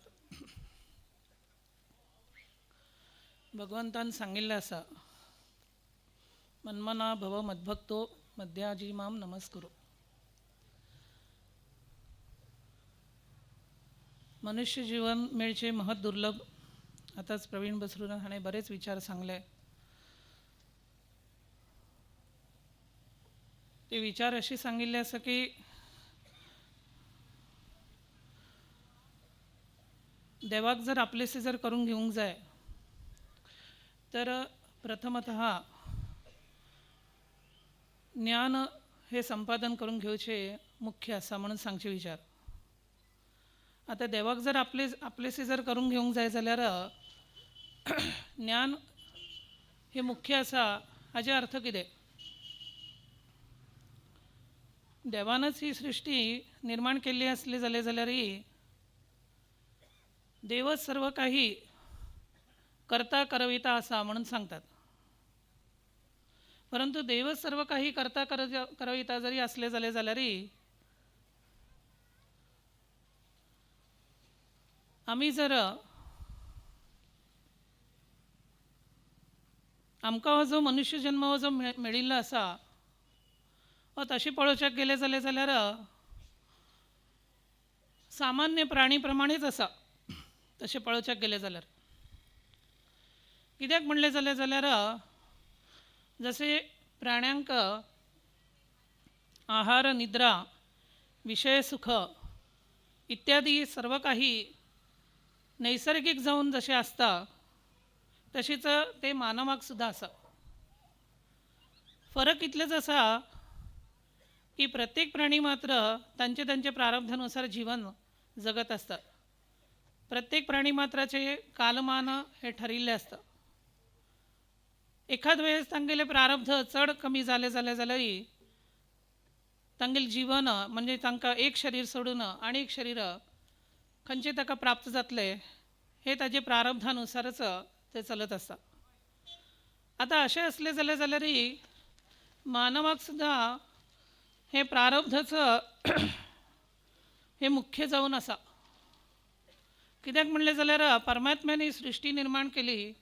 भगवंतान सांगिल्लें आसा, मन्मना भव मद्भक्तो मध्याजी माम नमस्कुरु. मनुष्य जीवन मेळचे महत् दुर्लभ. आताच प्रवीण बसरूरान हाणें बरेच विचार सांगले. ते विचार अशी सांगिल्ले आसा की देवाक जर आपलेसे जर करून घेवंक जाय तर प्रथमतः ज्ञान हे संपादन करून घेवचे मुख्य आसा म्हणून सांगचे विचार. आता देवाक जर आपलेसे जर करून घेवंक जाय जाल्यार ज्ञान हे मुख्य आसा हाचे अर्थ कितें? देवानच ही सृष्टी निर्माण केल्ली असली जाल्यारय देवच सर्व काही करता करविता असा म्हणून सांगतात. परंतु देवच सर्व काही करता करविता जरी असले जाल्यारय आमी जर आमकां हो जो मनुष्य जन्म हो जो मेळिल्लो आसा हो तशें पळोवच्याक गेले जाल्यार सामान्य प्राणी प्रमाणेच आसा. तशें पळोवच्याक गेले जाल्यार कित्याक म्हणलें जाल्यार जसे प्राण्यांक आहार निद्रा विषय सुख इत्यादी सर्व काही नैसर्गिक जावन जशें आसता तशीच ते मानवाक सुद्धा आसा. फरक इतलेच आसा की प्रत्येक प्राणी मात्र तांचे प्रारब्धानुसार जीवन जगत असतात. प्रत्येक प्राणी मात्राचे कालमान हे ठरिल्ले असता. एखाद वेळेस तांगेले प्रारब्ध चढ कमी जाले जाल्यारय तांगेले जीवन म्हणजे तांकां एक शरीर सोडून आनी एक शरीर खंयचे ताका प्राप्त जातले हे ताजे प्रारब्धानुसारच ते चलत आसता. आता अशें असले जाल्यारय मानवाक सुद्धा हे प्रारब्धच हे मुख्य जावन आसा. कित्याक म्हणलें जाल्यार परमात्म्यान ही सृष्टी निर्माण केली.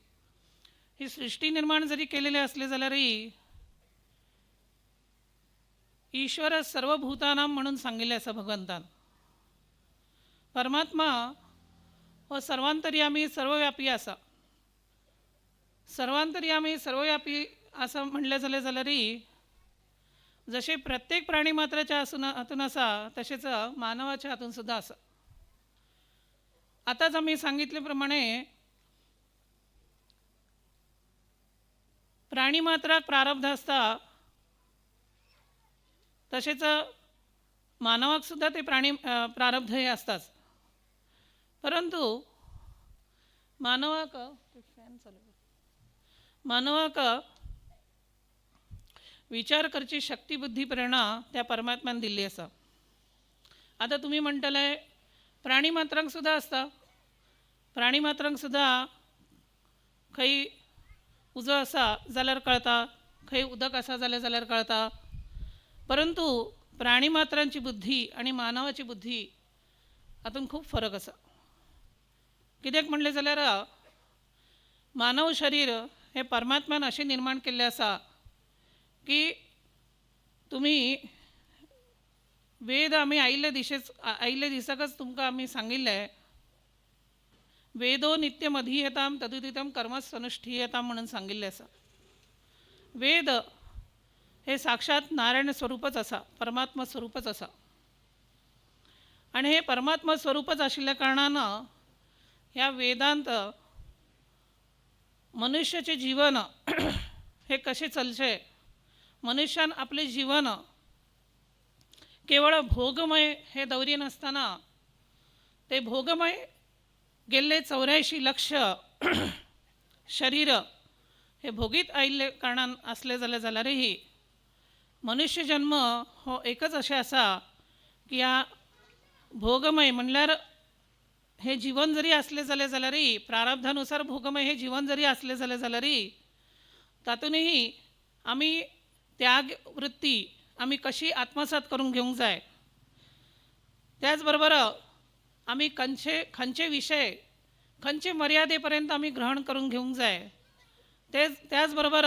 ही सृष्टी निर्माण जरी केलेली असले जाल्यारय ईश्वर सर्वभूतानां म्हणून सांगिल्लें आसा भगवंतान. परमात्मा हो सर्वांतर्यामी सर्वव्यापी आसा. सर्वांतर्यामी सर्वव्यापी असं म्हणलें जाल्यारय जशें प्रत्येक प्राणी मात्राच्या हातून आसा तशेंच मानवाच्या हातून सुद्धा आसा. आताच आमी सांगितले प्रमाणे प्राणी मात्राक प्रारब्ध आसता तसेच मानवाक सुद्धा ते प्रारब्ध हे असताच. परंतु मानवाक विचार करची शक्ती बुद्धी प्रेरणा त्या परमात्म्यान दिल्ली आसा. आता तुम्ही म्हणटले प्राणी मात्रांक सुद्धा असता. प्राणी मात्रांक सुद्धा खंय उजो आसा जाल्यार कळटा, खंय उदक आसा जाल्यार कळटा. परंतु प्राणी मात्रांची बुद्धी आणि मानवाची बुद्धी हातून खूप फरक आसा. कित्याक म्हणलें जाल्यार मानव शरीर हे परमात्म्यान अशें निर्माण केल्लें आसा की तुम्ही वेद आमी आयिल्ले दिसाकच तुमकां आमी सांगिल्लें वेदो नित्यमधीयताम तदुदितम कर्मस्वनुष्ठीयताम म्हणून सांगिल्लें आसा. वेद हे साक्षात नारायण स्वरूपच असा, परमात्मा स्वरूपच असा. आणि हे परमात्मा स्वरूपच आशिल्ल्या कारणानं ह्या वेदांत मनुष्याचे जीवन हे कसे चलचे, मनुष्यान आपले जीवन केवळ भोगमय हे दौरी नसताना ते भोगमय गेल्ले 84 लक्ष शरीर हे भोगीत आयिल्ले कारणान असले जाल्यारही मनुष्य जन्म हो एकच अशें आसा की ह्या भोगमय म्हणल्यार हे जीवन जरी असले जाल्यारही प्रारब्धानुसार भोगमय हे जीवन जरी असले जाल्यारही तातूनही आमी त्याग वृत्ती आमी कशी आत्मसात करून घेवंक जाय. त्याचबरोबर आमी खंयचे विषय खंयचे मर्यादेपर्यंत आमी ग्रहण करून घेवंक जाय. त्याचबरोबर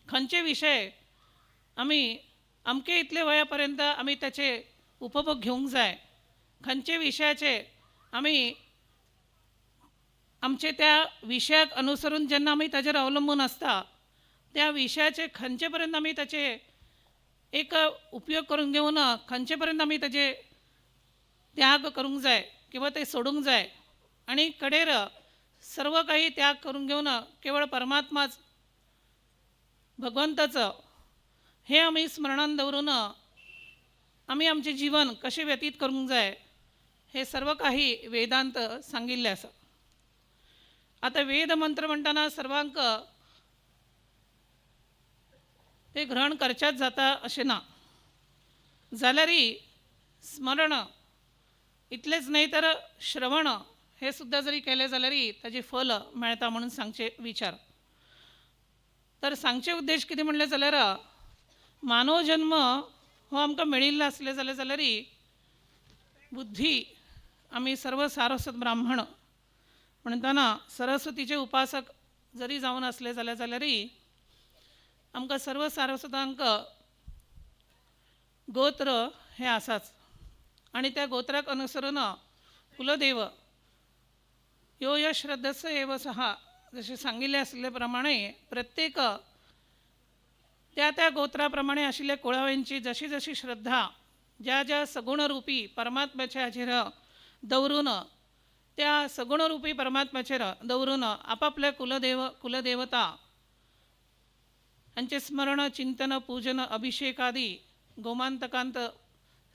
खंयचे विषय आमी अमके इतले वयापर्यंत आमी त्याचे उपभोग घेवंक जाय. खंयचे विशयाचे आमी आमचे त्या विशयाक अनुसरून जेन्ना आमी ताजेर अवलंबून आसता त्या विशयाचे खंयचे पर्यंत आमी ताचे एक उपयोग करून घेवन खंयचे पर्यंत आमी ताजे त्याग करूंक जाय किंवा ते सोडूंक जाय. आणि कडेर सर्व काही त्याग करून घेवन केवळ परमात्माच भगवंताच हे आमी स्मरणान दवरून आमी आमचे जीवन कशें व्यतीत करूंक जाय हे सर्व काही वेदांत सांगिल्लें आसा. आता वेद मंत्र म्हणटाना सर्वांक ते ग्रहण करचेच जाता अशें ना. जाल्यारय स्मरण इतलेंच न्हय तर श्रवण हे सुद्दां जरी केलें जाल्यारय ताजें फल मेळटा म्हणून सांगचे विचार. तर सांगचे उद्देश कितें म्हणलें जाल्यार मानव जन्म हो आमकां मेळिल्लो आसले जाल्यारय बुद्धी आमी सर्व सारस्वत ब्राह्मण म्हणटाना सरस्वतीचे उपासक जरी जावन असले जाल्यारय आमकां सर्व सारस्वतांक गोत्र हे आसाच. आणि त्या गोत्राक अनुसरून कुलदेव यो यश श्रद्धस्य एव सहा जसे सांगिल्ले असले प्रमाणे प्रत्येक त्या गोत्राप्रमाणे आशिल्ल्या कुळाव्यांची जशी जशी श्रद्धा ज्या सगुणरूपी परमात्म्याच्या हाचेर दवरून त्या सगुणरूपी परमात्म्याचेर दवरून आपापल्या कुलदेवता यांचे स्मरण चिंतन पूजन अभिषेक आदी गोमांतकांत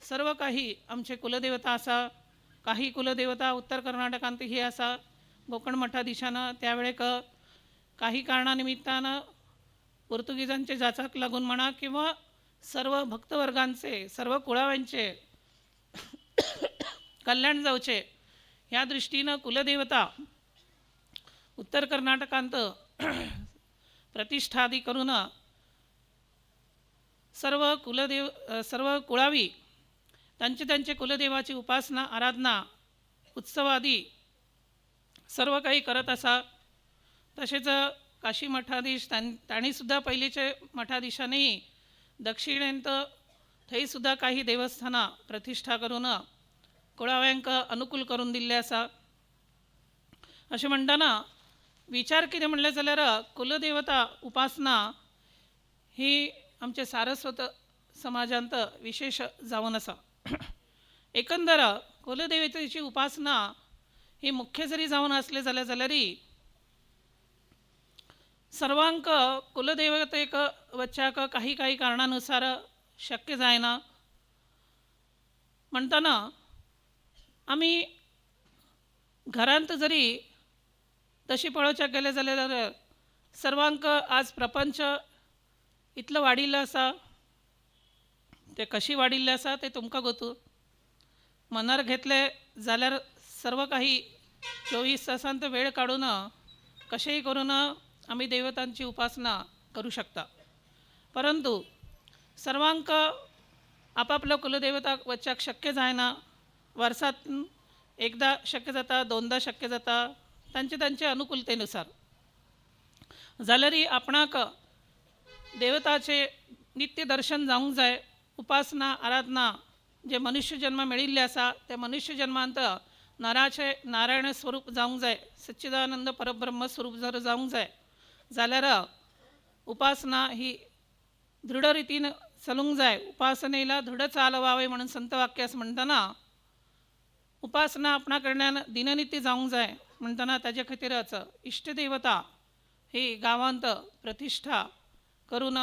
सर्व काही आमचे कुलदेवता आसा. काही कुलदेवता उत्तर कर्नाटकांत ही आसा. कोकण मठाधीशानं त्यावेळेक काही कारणानिमित्तान पोर्तुगीजांचे जाचाक लागून म्हणा किंवा सर्व भक्तवर्गांचे सर्व कुळाव्यांचे कल्याण जावचे ह्या दृष्टीनं कुलदेवता उत्तर कर्नाटकांत प्रतिष्ठादी करून सर्व कुळावी त्यांचे कुलदेवाची उपासना आराधना उत्सवादी सर्व काही करत असा. तसेच काशी मठाधीश तांणी सुद्धा पयलींचे मठाधीशांनी दक्षिणेंत थंय सुद्धा काही देवस्थानां प्रतिष्ठा करून कुळाव्यांक अनुकूल करून दिल्ले आसा. अशें म्हणटाना विचार कितें म्हणलें जाल्यार कुलदेवता उपासना ही आमच्या सारस्वत समाजांत विशेष जावन आसा. एकंदर कुलदेवतेची उपासना ही मुख्य जरी जावन असले जाल्यारय सर्वांक कुलदेवतेक वचपाक काही कारणानुसार शक्य जायना. म्हणटाना आमी घरांत जरी तशी पळोवच्याक गेले जाल्यार सर्वांक आज प्रपंच इतलो वाडिल्लो आसा. ते कशी वाडिल्ले आसा ते तुमकां गोतू. मनार घेतले जाल्यार सर्व काही 24 तासांत वेळ काढून कशेंय करून आमी देवतांची उपासना करू शकता. परंतु सर्वांक आपापल्या कुलदेवताक वचपाक शक्य जायना. वर्सात एकदा शक्य जाता, दोनदा शक्य जाता, तांचे अनुकूलतेनुसार. जाल्यारय आपणाक देवताचे नित्य दर्शन जावंक जाय. उपासना आराधना जे मनुष्य जन्म मेळिल्ले आसा त्या मनुष्य जन्मांत नारायण स्वरूप जावंक जाय, सच्चिदानंद परब्रह्म स्वरूप जर जावंक जाय जाल्यार उपासना ही दृढ रितीन चलूंक जाय. उपासनेला दृढ चालवावे म्हणून संत वाक्यास म्हणताना उपासना आपणा कडल्यान दिननित्य जावंक जाय म्हणताना ताजे खातीरच इष्टदेवता ही गांवांत प्रतिश्ठा करून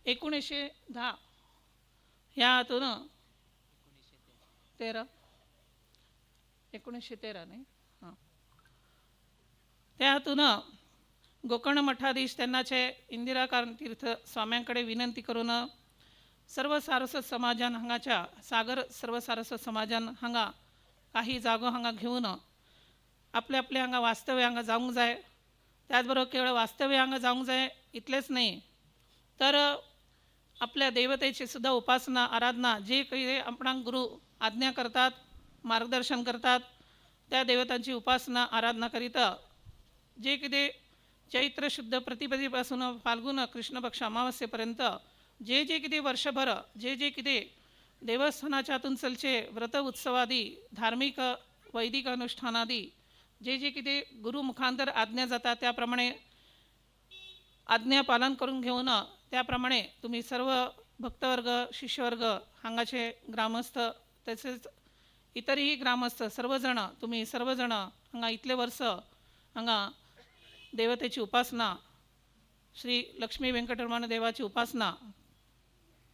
1910 ह्या हातून 1913 नाही हां त्या हातून गोकर्ण मठाधीश तेन्नाचे इंदिरा तीर्थ स्वाम्यांकडे विनंती करून सर्व सारस्वत समाजान हांगाच्या सागर सर्व सारस्वत समाजान हांगा काही जागो हांगा घेवन आपले आपले हांगा वास्तव्य हांगा जावंक जाय. त्याच बरोबर केवळ वास्तव्य हांगा जावंक जाय इतलेंच न्ही तर आपल्या देवतेची सुद्धा उपासना आराधना जे काही आपणाक गुरु आज्ञा करतात मार्गदर्शन करतात त्या देवतांची उपासना आराधना करीत जे कितें चैत्र शुद्ध प्रतिपदेपासून फाल्गुन कृष्ण पक्ष अमावस्येपर्यंत जे जे कितें वर्षभर जे जे कितें देवस्थानाच्या हातून चलचे व्रत उत्सवादी धार्मिक वैदिक अनुष्ठानादी जे जे कितें गुरु मुखांतर आज्ञा जाता त्या प्रमाणे आज्ञा पालन करून घेवन त्या प्रमाणे तुम्ही सर्व भक्तवर्ग शिष्यवर्ग हांगाचे ग्रामस्थ तसेच इतरही ग्रामस्थ सर्वजण तुम्ही सर्वजण हांगा इतले वर्स हांगा देवतेची उपासना श्री लक्ष्मी व्यंकटरमण देवाची उपासना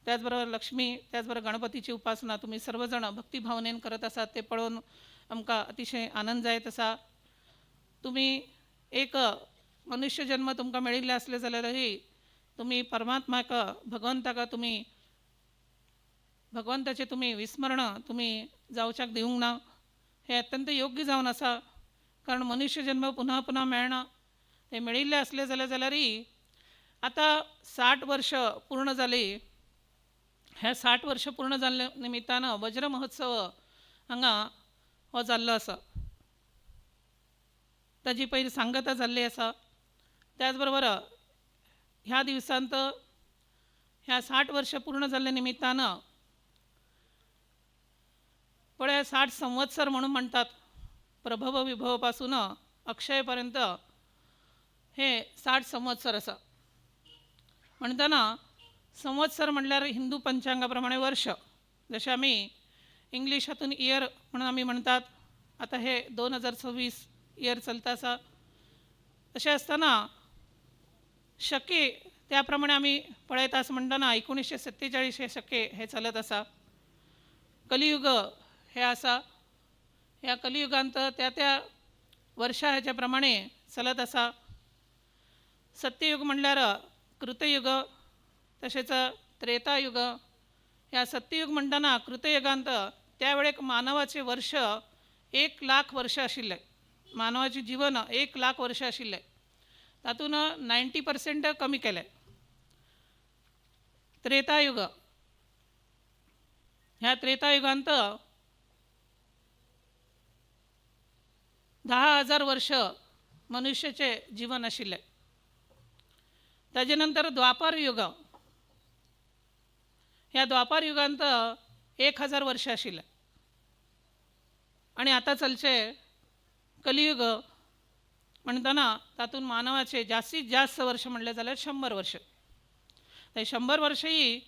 त्याचबरोबर लक्ष्मी त्याचबरोबर गणपतीची उपासना तुम्ही सर्वजण भक्तिभावनेन करत आसात ते पळोवन आमकां अतिशय आनंद जायत आसा. तुम्ही एक मनुष्य जन्म तुमकां मेळिल्ले आसले जाल्यारही तुम्ही परमात्म्याक भगवंताक तुम्ही भगवंताचे तुम्ही विस्मरण तुम्ही जावच्याक दिवंक ना. हे अत्यंत योग्य जावन आसा कारण मनुष्य जन्म पुन्हा पुन्हा मेळना. हे मेळिल्ले असले जाल्यारय आता 60 वर्ष पूर्ण जाली. ह्या 60 वर्ष पूर्ण जाल्ल्या निमित्तान वज्र महोत्सव हांगा हो जाल्लो आसा. ताजी पयली सांगता जाल्ली आसा. त्याचबरोबर ह्या दिवसांत ह्या 60 वर्ष पूर्ण जाल्ल्या निमित्तान पळय 60 संवत्सर म्हणून म्हणतात प्रभव विभव पासून अक्षयपर्यंत हे 60 संवत्सर आसा. म्हणटना संवत्सर म्हणल्यार हिंदू पंचांगाप्रमाणे वर्ष जशें आमी इंग्लीश हातून इयर म्हणून आमी म्हणतात. आता हे 2026 इयर चलता आसा. तशें आसतना शके त्या प्रमाणे आमी पळयता आसा म्हणटना 1947 हे शके हे चलत आसा. कलियुग हे आसा. ह्या कलियुगांत त्या वर्षा हेच्या प्रमाणे चलत आसा. सत्ययुग म्हणल्यार कृतयुग तसेच त्रेतायुग. ह्या सत्ययुग म्हणटना कृतयुगांत त्या वेळेक मानवाचे वर्ष 1,00,000 वर्ष आशिल्ले. मानवाचे जीवन 1,00,000 वर्ष आशिल्ले. तातून 90% कमी केले. त्रेतायुग ह्या त्रेतायुगांत 10,000 वर्ष मनुष्याचे जीवन आशिल्ले. ताजे नंतर द्वापार युग. ह्या द्वापार युगांत 1,000 वर्ष आशिल्ले. आणि आता चलचे कलियुग म्हणटना तातून मानवाचे जास्तीत जास्त वर्ष म्हणले जाल्यार 100 वर्ष. ते 100 वर्षही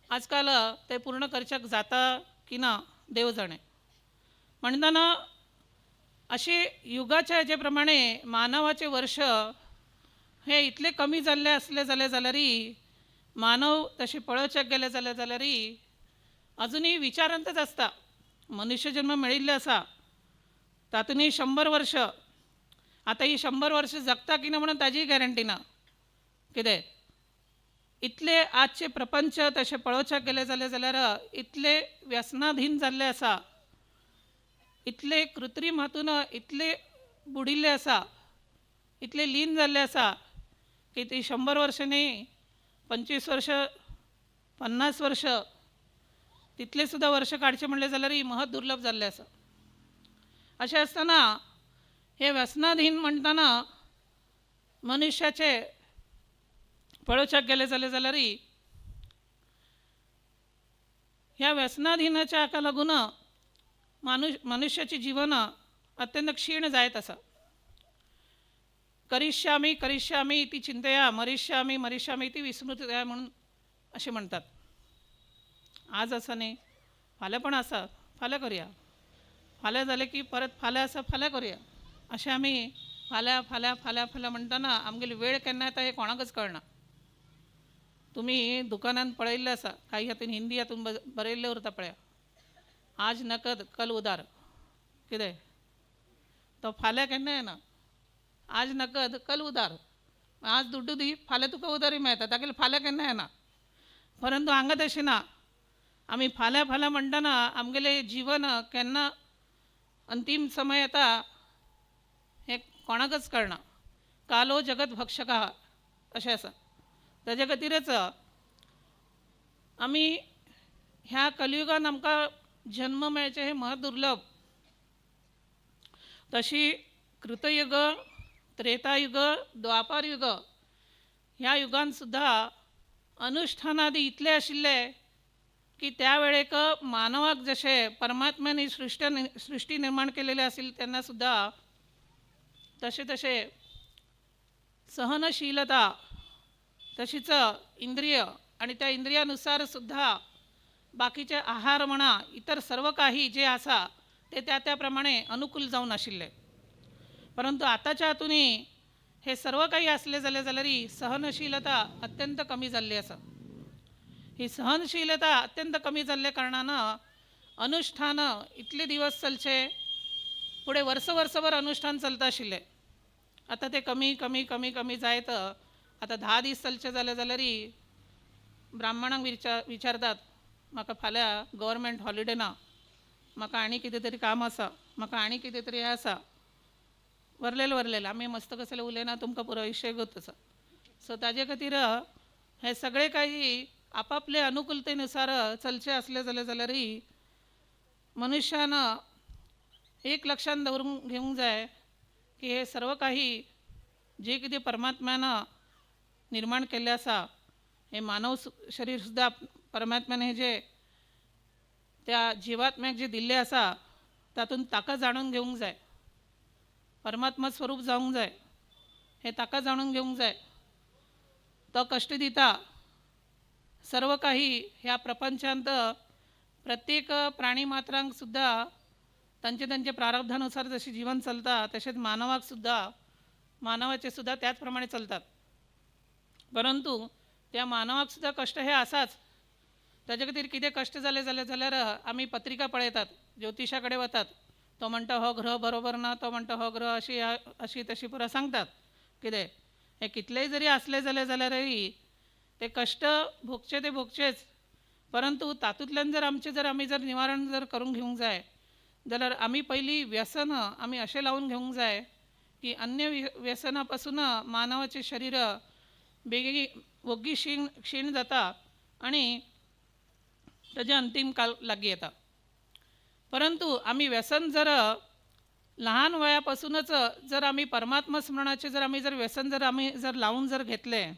आजकाल ते पूर्ण करच्याक जाता की ना देव जाणे. म्हणटना अशे युगाच्या हेजे प्रमाणे मानवाचे वर्ष हे इतले कमी जाल्ले असले जाल्यारय मानव तसे पळोवच्याक गेले जाल्यारय अजुनूय विचारांतच आसता. मनुष्य जन्म मेळिल्ले आसा तातूनय 100 वर्ष. आता ही 100 वर्ष जगता की ना म्हणून ताजी गॅरंटी ना. कितें इतले आजचे प्रपंच तसे पळोवच्याक गेले जाल्यार इतले व्यसनाधीन जाल्ले आसा. इतले कृत्रीम हातून इतले बुडिल्ले आसा. इतले लीन जाल्ले आसा की ती 100 वर्ष न्ही 25 वर्ष 50 वर्ष तितले सुद्धा वर्ष काडचे म्हणले जाल्यार महत् दुर्लभ जाल्ले आसा. अशें आसतना हे व्यसनाधीन म्हणटना मनुष्याचे पळोवच्याक गेले जाल्यार ह्या व्यसनाधीनाच्या हाका लागून मनुष्याची जीवन अत्यंत क्षीण जायत आसा. करिष्यामी करिष्यामी इति चिंतया मरिष्यामी मरिष्यामी इति विस्मृतया म्हणून असे म्हणतात. आज असं नाही, फाल्यां पण आसा, फाल्यां करूया, फाल्यां जालें की परत फाल्यां आसा, फाल्यां करूया, अशें आमी फाल्यां फाल्यां फाल्यां फाल्यां म्हणटना आमगेली वेळ केन्ना येता हे कोणाकच कळना. तुम्ही दुकानात पळयल्लें आसा, काही हातून हिंदी हातून बरयल्लें उरता पळया, आज नकद कल उदार. कितें तो फाल्यां केन्ना येना. आज नकद कल उदार. आज दुड्डू दी, फाल्यां तुका उदारी मेळटा, तागेले फाल्यां केन्ना येना. परंतु हांगा तशें ना. आमी फाल्यां फाल्यां म्हणटना आमगेलें जीवन केन्ना अंतीम समय येता हें कोणाकच कळना. कालो जगत भक्षका अशें आसा. ताजे खातीरच आमी ह्या कलियुगान आमकां जन्म मेळचे हें महदुर्लभ. तशी कृतयुग, त्रेतायुग, द्वापार युग ह्या युगान सुद्धा अनुष्ठानादी इतले आशिल्ले की त्या वेळेक मानवाक जशें परमात्म्यान सृष्टी निर्माण केलेली आशिल्ली तेन्ना सुद्धा तशें तशें सहनशीलता, तशीच इंद्रिय आणि त्या इंद्रियानुसार सुद्धा बाकीचे आहार म्हणा इतर सर्व काही जे आसा ते त्या त्याप्रमाणे अनुकूल जावन आशिल्ले. परंतु आताच्या हातूंनी हे सर्व काही असले जाल्यार सहनशीलता अत्यंत कमी जाल्ली आसा. ही सहनशीलता अत्यंत कमी जाल्ल्या कारणानं अनुष्ठान इतले दिवस चलचे, पुढे वर्सभर अनुष्ठान चलता आशिल्ले, आता ते कमी कमी कमी कमी जायत आता 10 दीस चलचे जाल्यार ब्राह्मणांक विचारतात, म्हाका फाल्यां गव्हर्मेंट हॉलिडे ना, म्हाका आनी कितें तरी काम आसा, म्हाका आनी कितें तरी हें आसा. वरलेले आमी मस्त कसले उलयना, तुमकां पुरो विशय गोत आसा. सो ताजे खातीर हे सगळे काही आपापले अनुकूलतेनुसार चलचे असले जाल्यारय मनुष्यान एक लक्षात दवरून घेवंक जाय की हे सर्व काही जे कितें परमात्म्यानं निर्माण केल्लें आसा, हे मानव शरीर सुद्धा परमात्म्याने हे जे त्या जीवात्म्याक जे दिल्लें आसा तातूंत ताका जाणून घेवंक जाय, परमात्मा स्वरूप जावंक जाय, हे ताका जाणून घेवंक जाय. तो कष्ट दिता. सर्व काही ह्या प्रपंचांत प्रत्येक प्राणी मात्रांक सुद्धा तांचे प्रारब्धानुसार जसे जीवन चलता तसेच मानवाचे सुद्धा त्याचप्रमाणे चलतात. परंतु त्या मानवाक सुद्धा कष्ट हे आसाच. ताजे खातीर कितें कष्ट जाले जाल्यार आमी पत्रिका पळयतात, ज्योतिषाकडे वतात, तो म्हणटा हो ग्रह बरोबर ना, तो म्हणटा हो ग्रह अशी तशी पुरा सांगतात. कितें हे कितलेय जरी असले जाल्यारय ते कष्ट भोगचे ते भोगचेच. परंतु तातूंतल्यान आमी जर निवारण करून घेवंक जाय जाल्यार आमी पयलीं व्यसन आमी अशें लावून घेवंक जाय की अन्य व्यसना पासून मानवाचे शरीर वोग्गी क्षीण जाता आणि ताजे अंतिम काल लागीं येता. परंतु आमी व्यसन जर लहान वयापासूनच जर आमी परमात्मा स्मरणाचे व्यसन लावून घेतलें,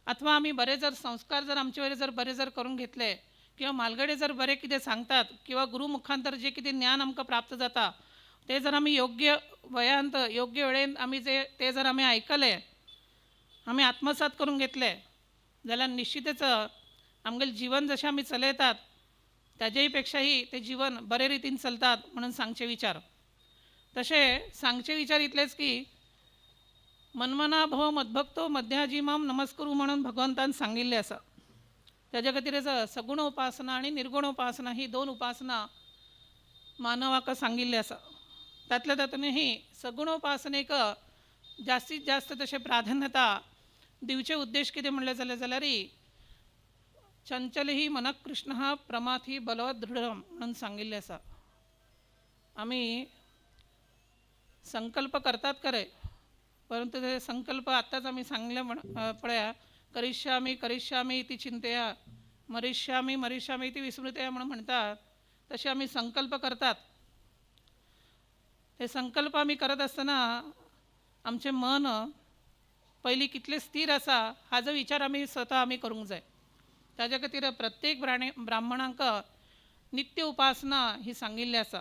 अथवा आमी बरे संस्कार आमचे वयर बरे करून घेतले, किंवा म्हालगडे बरे कितें सांगतात, किंवा गुरु मुखांतर जे कितें ज्ञान आमकां प्राप्त जाता ते आमी योग्य वयांत योग्य वेळेन आमी ते आमी आयकले, आमी आत्मसात करून घेतले जाल्यार निश्चितच आमगेलें जीवन जशें आमी चलयतात ताजेय पेक्षाही ते जीवन बरे रितीन चलतात म्हणून सांगचे विचार. तसे सांगचे विचार इतलेच की मन्मना भव मद्भक्तो मध्याजीमाम नमस्कुरू म्हणून भगवंतान सांगिल्लें आसा. त्याच्या खातीरच सगुण उपासना आणि निर्गुण उपासना ही 2 उपासना मानवाक सांगिल्ले आसा. तातूंतही सगुण उपासनेक जास्तीत जास्त तशें प्राधान्यता दिवचे उद्देश कितें म्हणले जाल्यार चंचल ही मनः कृष्ण प्रमाथ ही बलवत दृढ म्हणून सांगिल्लें आसा. आमी संकल्प करतात खरे, परंतु ते संकल्प आत्ताच आमी सांगले पळया, करिष्यामी करिष्यामी इति चिंतया मरिष्यामी मरिष्यामी इति विस्मृतया म्हणून म्हणतात, तसे आमी संकल्प करतात. ते संकल्प आमी करत असताना आमचे मन पयलीं कितले स्थिर आसा हाजो विचार आमी स्वता आमी करूंक जाय. ताज्या खातीर प्रत्येक ब्राह्मणांक नित्य उपासना ही सांगिल्ली आसा.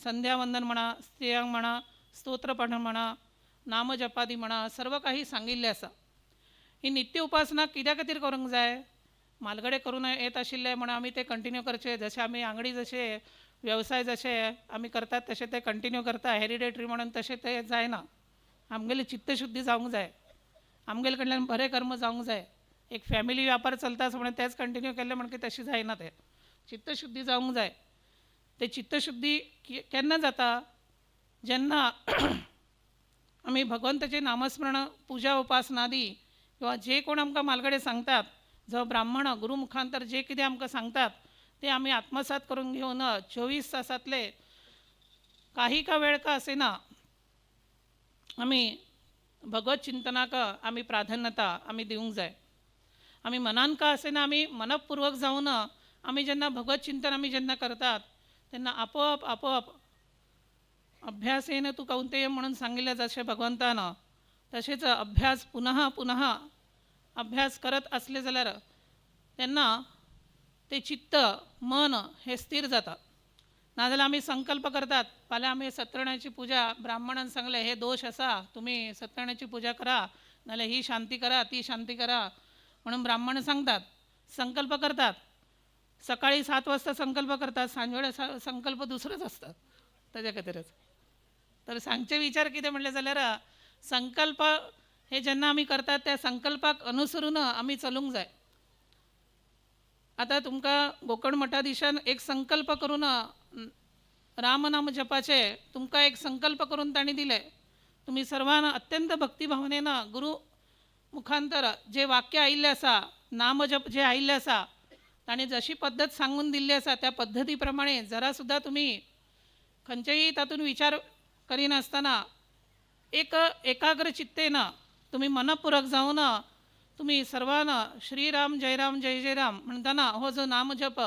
संध्यावंदन म्हणा, स्त्रियांग म्हणा, स्तोत्रपठण म्हणा, नामजपादी म्हणा, सर्व काही सांगिल्लें आसा. ही नित्य उपासना कित्या खातीर करूंक जाय? म्हालगडे करून येत आशिल्ले म्हणून आमी ते कंटिन्यू करचे. जशे आमी आंगडी जशे व्यवसाय जशे आमी करतात तशे ते कंटिन्यू करता हेरिडेटरी म्हणून, तशें ते जायना. आमगेली चित्तशुद्धी जावंक जाय, आमगेले कडल्यान बरे कर्म जावंक जाय. एक फॅमिली व्यापार चलता म्हणून तेच कंटिन्यू केले म्हणून तशी जायना. ते चित्तशुद्धी जावंक जाय. ते चित्तशुद्धी केन्ना जाता? जेन्ना आमी भगवंताचें नामस्मरण, पुजा उपासनादी किंवा जे कोण आमकां म्हालगडे सांगतात, जो ब्राह्मण गुरू मुखांतर जे कितें आमकां सांगतात ते आमी आत्मसात करून घेवन 24 तासांतले काही का वेळ का असेना आमी भगवत चिंतनाक आमी प्राधान्यता आमी दिवंक जाय. आमी मनान का असेना आमी मनपूर्वक जावन आमी जेन्ना भगवत चिंतन आमी जेन्ना करतात तेन्ना आपोआप अभ्यासेन तू कौंतेय म्हणून सांगिल्लें जशें भगवंतान, तशेंच अभ्यास पुनः अभ्यास करत असले जाल्यार तेन्ना ते चित्त मन हे स्थिर जाता. नाजाल्यार आमी संकल्प करतात, फाल्यां आमी सत्यनारायणाची पूजा, ब्राह्मणान सांगलें हे दोश आसा, तुमी सत्यनारायणाची पूजा करा, नाजाल्यार ही शांती करा, ती शांती करा म्हणून ब्राह्मण सांगतात. संकल्प करतात, सकाळी 7 वाजता संकल्प करतात, सांजवेळे संकल्प दुसरोच आसता. ताज्या खातीरच तर सांगचे विचार कितें म्हणले जाल्यार संकल्प हे जेन्ना आमी करतात त्या संकल्पाक अनुसरून आमी चलूंक जाय. आता तुमकां गोकर्ण मठाधीशान एक संकल्प करून रामनाम जपाचे तुमकां एक संकल्प करून ताणी दिले. तुमी सर्वान अत्यंत भक्तिभावनेन गुरू मुखांतर जे वाक्य आयिल्ले आसा, नामजप जे आयिल्ले आसा, ताणी जशी पद्दत सांगून दिल्ली आसा त्या पद्दती प्रमाणे जरा सुद्धा तुमी खंयचेय तातूंत विचार करिनासतना एकाग्र चित्तेन तुमी मनपूर्वक जावन तुमी सर्वान श्रीराम जय राम जय जय राम म्हणटना हो जो नामजप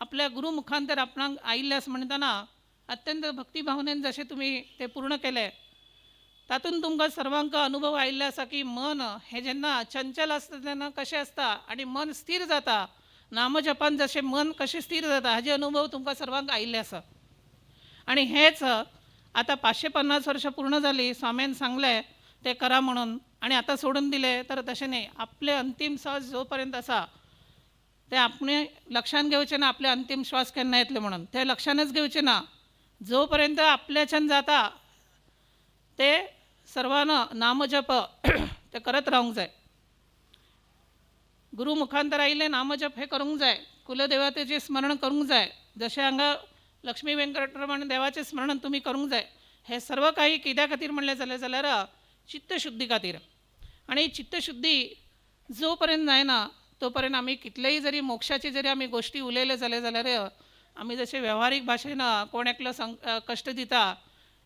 आपल्या गुरू मुखांतर आपणाक आयिल्ले आसा म्हणटना अत्यंत भक्तिभावनेन जशें तुमी ते पूर्ण केले, तातूंत तुमकां सर्वांक अनुभव आयिल्ले आसा की मन हे जेन्ना चंचल आसता तेन्ना कशें आसता आनी मन स्थिर जाता. नामजपान जशें मन कशें स्थिर जाता हाचे अनुभव तुमकां सर्वांक आयिल्ले आसा. आणि हेच आता 550 वर्ष पूर्ण झाली, स्वाम्यान सांगले ते करा म्हणून, आणि आता सोडून दिले तर तशें नाही. आपले अंतिम श्वास जोपर्यंत आसा ते आपणे लक्षान घेवचे ना आपले अंतिम श्वास केन्ना येतले म्हणून, ते लक्षानच घेवचे ना. जोपर्यंत आपल्याच्यान जाता ते सर्वान नामजप ते करत रावंक जाय. गुरू मुखांतर आयिल्ले नामजप हे करूंक जाय. कुलदेवतेचे स्मरण करूंक जाय. जशें हांगा लक्ष्मी वेंकटरमण देवाचे स्मरण तुम्ही करूंक जाय. हे सर्व काही कित्या खातीर म्हणले जाल्यार चित्तशुद्धी खातीर. आणि चित्तशुद्धी जोपर्यंत जायना तोपर्यंत आमी कितलेय जरी मोक्षाचे जरी आमी गोष्टी उलयले जाल्यार आमी जशे व्यवहारीक भाशेन कोण एकलो कश्ट दिता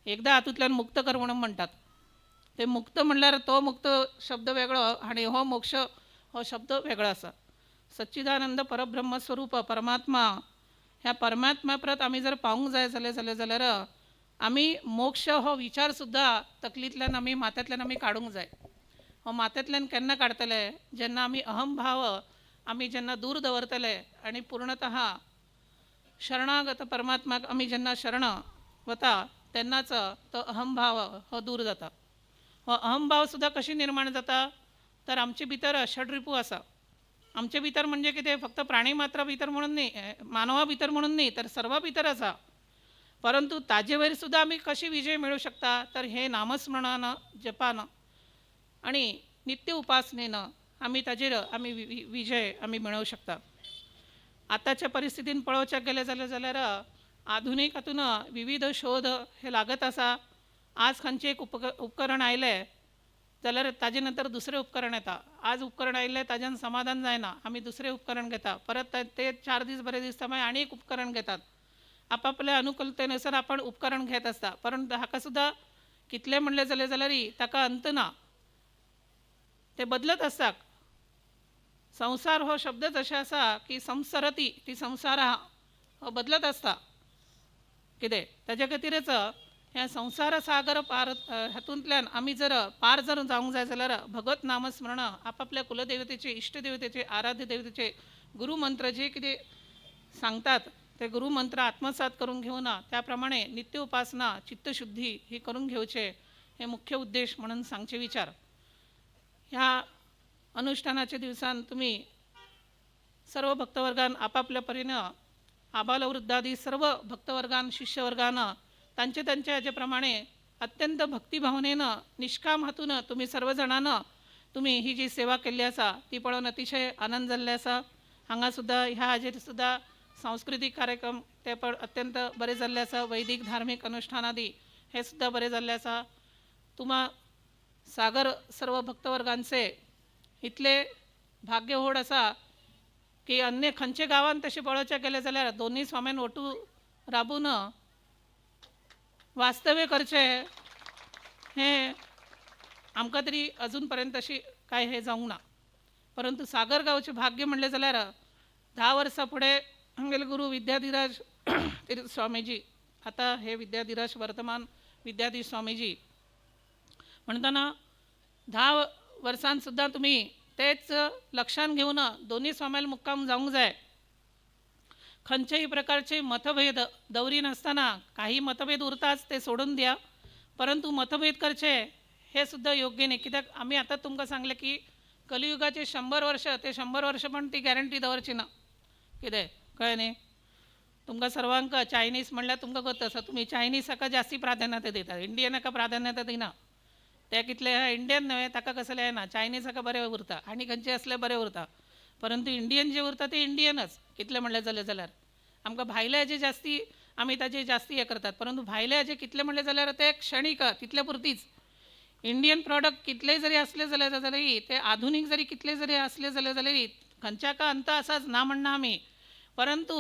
एकदा हातूंतल्यान मुक्त कर म्हणून म्हणटात. ते मुक्त म्हणल्यार तो मुक्त शब्द वेगळो आणि हो मोक्ष हो शब्द वेगळो आसा. सच्चिदानंद परब्रह्म स्वरूप परमात्मा, ह्या परमात्म्या परत आमी जर पावूंक जाय जाल्यार आमी मोक्ष हो विचार सुद्धा तकलींतल्यान आमी माथ्यांतल्यान आमी काडूंक जाय. हो माथ्यांतल्यान केन्ना काडटले? जेन्ना आमी अहंभाव आमी जेन्ना दूर दवरतले आणि पूर्णतः शरणागत परमात्म्याक आमी जेन्ना शरण वता तेन्नाच तो अहंभाव हो दूर जाता. हो अहंभाव सुद्धा कशी निर्माण जाता तर आमचे भितर षड्रिपू आसा. आमचे भितर म्हणजे कितें? फक्त प्राणी मात्रा भितर म्हणून न्ही, मानवा भितर म्हणून न्ही, तर सर्व भितर आसा. परंतु ताजे वयर सुद्धा आमी कशी विजय मिळू शकता तर हे नामस्मरणान जपान आणि नित्य उपासनेन आमी ताजेर आमी विजय आमी मेळोवंक शकता. आताच्या परिस्थितीन पळोवचें गेलें जाल्यार आधुनीक हातून विविध शोध हे लागत आसा. आज खंयचें एक उपकरण आयलें जाल्यार ताजे नंतर दुसरें उपकरण येता. आज उपकरण आयिल्लें ताज्यान समाधान जायना, आमी दुसरें उपकरण घेता. परत ते 4 दीस बरें दिसता मागीर आनी एक उपकरण घेतात. आपापल्या अनुकूलतेनुसार आपण उपकरण घेत असता. परंतु हाका सुद्धा कितले म्हणले जाल्यार ताका अंत ना, ते बदलत आसता. संसार हो शब्द जशें आसा की संसरती, ती संसार हो बदलत आसता. कितें ताजे खातीरच ह्या संसार सागर पार हातूंतल्यान आमी जर पार जर जावंक जाय जाल्यार भगवत नामस्मरण आपापल्या कुलदेवतेचे, इष्टदेवतेचे, आराध्य देवतेचे गुरुमंत्र जे कितें सांगतात ते गुरुमंत्र आत्मसात करून घेऊन त्याप्रमाणे नित्य उपासना चित्तशुद्धी ही करून घेऊचे हे मुख्य उद्देश म्हणून सांगचे विचार. ह्या अनुष्ठानाच्या दिवसांत तुम्ही सर्व भक्तवर्गान आपापल्या परीनं आबालवृद्धादी सर्व भक्तवर्गान शिष्यवर्गानं त्यांच्या ह्याच्याप्रमाणे अत्यंत भक्तिभावनेनं निष्काम हातून तुम्ही सर्वजणांनं तुम्ही ही जी सेवा केल्ली आसा ती पळोवन अतिशय आनंद जाल्ले आसा. हांगा सुद्धा ह्या हाजेर सुद्धा सांस्कृतिक कार्यक्रम ते पण अत्यंत बरे जाल्ले आसा. वैदिक धार्मिक अनुष्ठानादी हे सुद्धा बरे जाल्ले आसा. तुम्हा सागर सर्व भक्तवर्गांचे इतले भाग्य व्हड आसा की अन्य खंयचे गांवांत तशें पळोवचें गेलें जाल्यार दोनूय स्वाम्यान ओटू राबून वास्तव्य करचें हें आमकां तरी अजून पर्यंत अशी काय हे जावंक ना. परंतु सागर गांवचें भाग्य म्हणलें जाल्यार 10 वर्सां फुडें आमगेले गुरू विद्याधिराज तीर्थ स्वामीजी, आता हे विद्याधिराज वर्तमान विद्याधीश स्वामीजी म्हणटना 10 वर्सांत सुद्दां तुम्ही तेच लक्षात घेऊन दोन्ही स्वाम्याल मुक्काम जावंक जाय. खंयच्याही प्रकारचे मतभेद दवरी नसताना काही मतभेद उरताच ते सोडून द्या, परंतु मतभेद करचे हे सुद्धा योग्य नाही. कित्याक आम्ही आता तुमकां सांगले की कलियुगाचे 100 वर्ष ते 100 वर्ष पण ती गॅरंटी दवरची ना. कितें कळ्ळें न्ही तुमकां सर्वांक. चायनीज म्हणल्यार तुमकां कळत आसा तुमी चायनीजाका जास्ती प्राधान्यता दितात, इंडियनाका प्राधान्यता दिना. ते कितले इंडियन न्हय ताका कसले येना, चायनीजाका बरें उरता आनी खंयचे असले बरें उरता. परंतु इंडियन जे उरता ते इंडियनच कितले म्हणलें जाल्यार आमकां भायले हेजे जास्ती आमी ताजे जास्ती हे करतात. परंतु भायले हेजे कितले म्हणलें जाल्यार ते क्षणिक तितले पुरतीच. इंडियन प्रॉडक्ट कितले जरी असले जाल्यार ते आधुनीक जरी कितले जरी असले जाल्यार खंयच्याका अंत आसाच ना म्हणना आमी. परंतु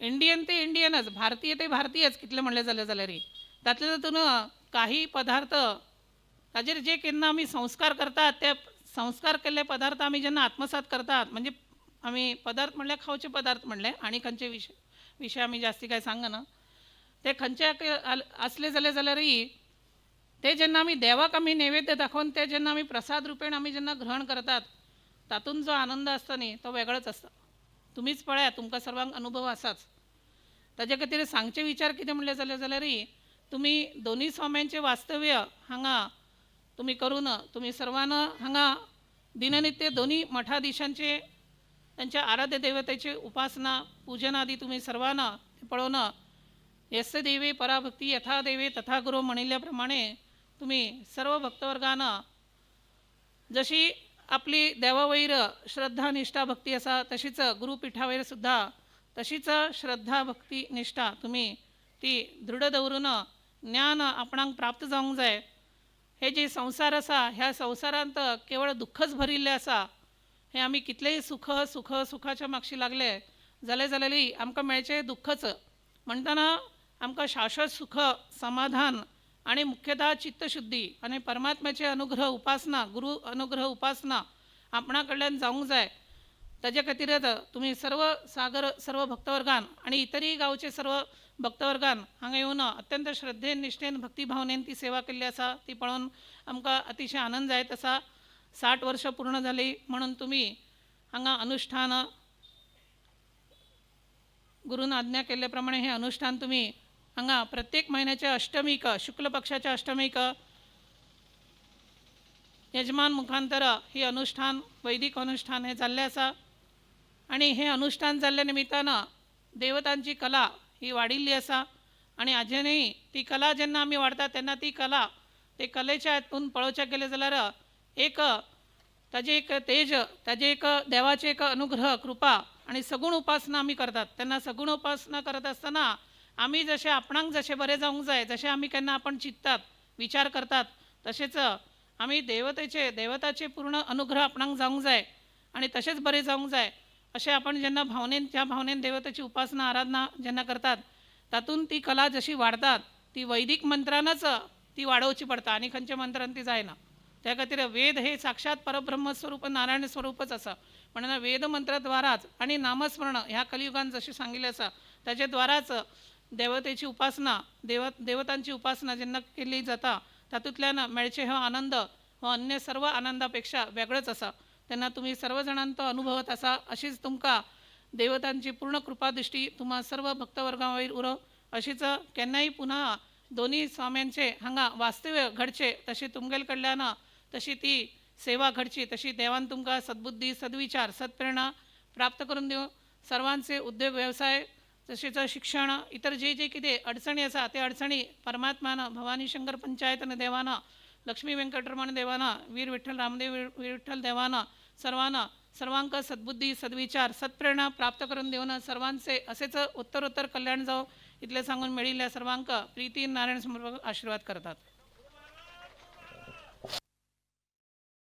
इंडियन ते इंडियनच, भारतीय ते भारतीयच कितले म्हणलें जाल्यार तातले तातून काही पदार्थ ताजेर जे केन्ना आमी संस्कार करतात ते संस्कार केल्ले पदार्थ आमी जेन्ना आत्मसात करतात म्हणजे आमी पदार्थ म्हणल्यार खावचे पदार्थ म्हणले आनी खंयचे विशय आमी जास्ती काय सांगना. ते खंयचे असले जाल्यारय ते जेन्ना आमी देवाक आमी नैवेद्य दाखोवन ते जेन्ना आमी प्रसाद रुपेण आमी जेन्ना ग्रहण करतात तातूंत जो आनंद आसता न्ही तो वेगळोच आसता. तुमीच पळयात तुमकां सर्वांक अनुभव आसाच. ताजे खातीर सांगचे विचार कितें म्हणले जाल्यारय तुम्ही दोन्ही स्वाम्यांचे वास्तव्य हांगा तुम्ही करून तुम्ही सर्वांना हांगा दिननित्य दोन्ही मठाधीशांचे त्यांच्या आराध्य देवतेची उपासना पूजन आदी तुम्ही सर्वांना पळोवन यस्य देवे पराभक्ती यथा देवे तथा गुरु म्हणिल्ल्याप्रमाणे तुम्ही सर्व भक्तवर्गांना जशी आपली देवा वयर श्रद्धा निष्ठा भक्ती आसा तशीच गुरुपिठा वयर सुद्धा तशीच श्रद्धा भक्ती निष्ठा तुम्ही ती दृढ दवरून ज्ञान आपणाक प्राप्त जावंक जाय. हे जे संसार आसा ह्या संसारांत केवळ दुःखच भरिल्लें आसा. हे आमी कितलेय सुखाच्या मागशी लागले जाल्यारय आमकां मेळचें दुःखच. म्हणटना आमकां शाश्वत सुख समाधान आणि मुख्यतः चित्तशुद्धी आणि परमात्म्याचे अनुग्रह उपासना गुरु अनुग्रह उपासना आपणा कडल्यान जावंक जाय. ताजे खातीरच तुम्ही सर्व भक्तवर्गान आणि इतरही गांवचे सर्व भक्तवर्गान हांगा येवन अत्यंत श्रद्धेन निश्ठेन भक्तिभावनेन ती सेवा केल्ली आसा ती पळोवन आमकां अतिशय आनंद जायत आसा. 60 वर्ष पूर्ण जाली म्हणून तुम्ही हांगा अनुष्ठान गुरून आज्ञा केल्ल्या प्रमाणे हे अनुष्ठान तुम्ही हांगा प्रत्येक म्हयन्याच्या अष्टमीक शुक्ल पक्षाच्या अष्टमीक यजमान मुखांतर ही अनुष्ठान वैदिक अनुष्ठान हे जाल्लें आसा. आणि हे अनुष्ठान जाल्ल्या निमित्तानं देवतांची कला ही वाडिल्ली आसा. आणि आजूनय ती कला जेन्ना आमी वाडतात तेन्ना ती कला ते कलेच्या हातून पळोवचें गेलें जाल्यार एक ताजे एक तेज ताजे एक देवाचे एक अनुग्रह कृपा आणि सगुण उपासना आमी करतात. तेन्ना सगुण उपासना करत आसतना आमी जशें आपणाक जशें बरें जावंक जाय जशें आमी केन्ना आपण चिंततात विचार करतात तशेंच आमी देवताचे पूर्ण अनुग्रह आपणाक जावंक जाय आणि तशेंच बरें जावंक जाय अशें आपण जेन्ना भावनेन त्या भावनेन देवताची उपासना आराधना जेन्ना करतात तातूंत ती कला जशी वाडतात ती वैदिक मंत्रानच ती वाडोवची पडटा आनी खंयच्या मंत्रान ती जायना. त्या खातीर वेद हे साक्षात परब्रह्म स्वरूप नारायण स्वरूपच आसा. म्हणून वेद मंत्राद्वाराच आणि नामस्मरण ह्या कलियुगान जशें सांगिल्लें आसा ताचे द्वाराच देवतेची उपासना देवतांची उपासना जेन्ना केल्ली जाता तातूंतल्यान मेळचे हो आनंद हो अन्य सर्व आनंदापेक्षा वेगळोच आसा. तेन्ना तुम्ही सर्व जाणांक तो अनुभवत आसा. अशीच तुमकां देवतांची पूर्ण कृपादृष्टी तुम्हा सर्व भक्तवर्गावरील उरो अशीच केन्नाय पुन्हा दोन्ही स्वाम्यांचे हांगा वास्तव्य घडचे तशी तुमगेल कडल्यान तशी ती सेवा घडची तशी देवान तुमकां सद्बुद्धी सद्विचार सत्प्रेरणा प्राप्त करून दिवं. सर्वांचे उद्योग व्यवसाय तसेच शिक्षण इतर जे जे कितें अडचणी आसा ते अडचणी परमात्मान भवानी शंकर पंचायतन देवाना लक्ष्मी व्यंकटरमण देवाना वीर विठ्ठल रामदेव वीर विठ्ठल देवाना सर्वांक सद्बुद्धी सद्विचार सत्प्रेरणा प्राप्त करून देऊन सर्वांचे असेच उत्तरोत्तर कल्याण जावं इतले सांगून मेळिल्ल्या सर्वांक प्रीती नारायण समर्पक आशीर्वाद करतात.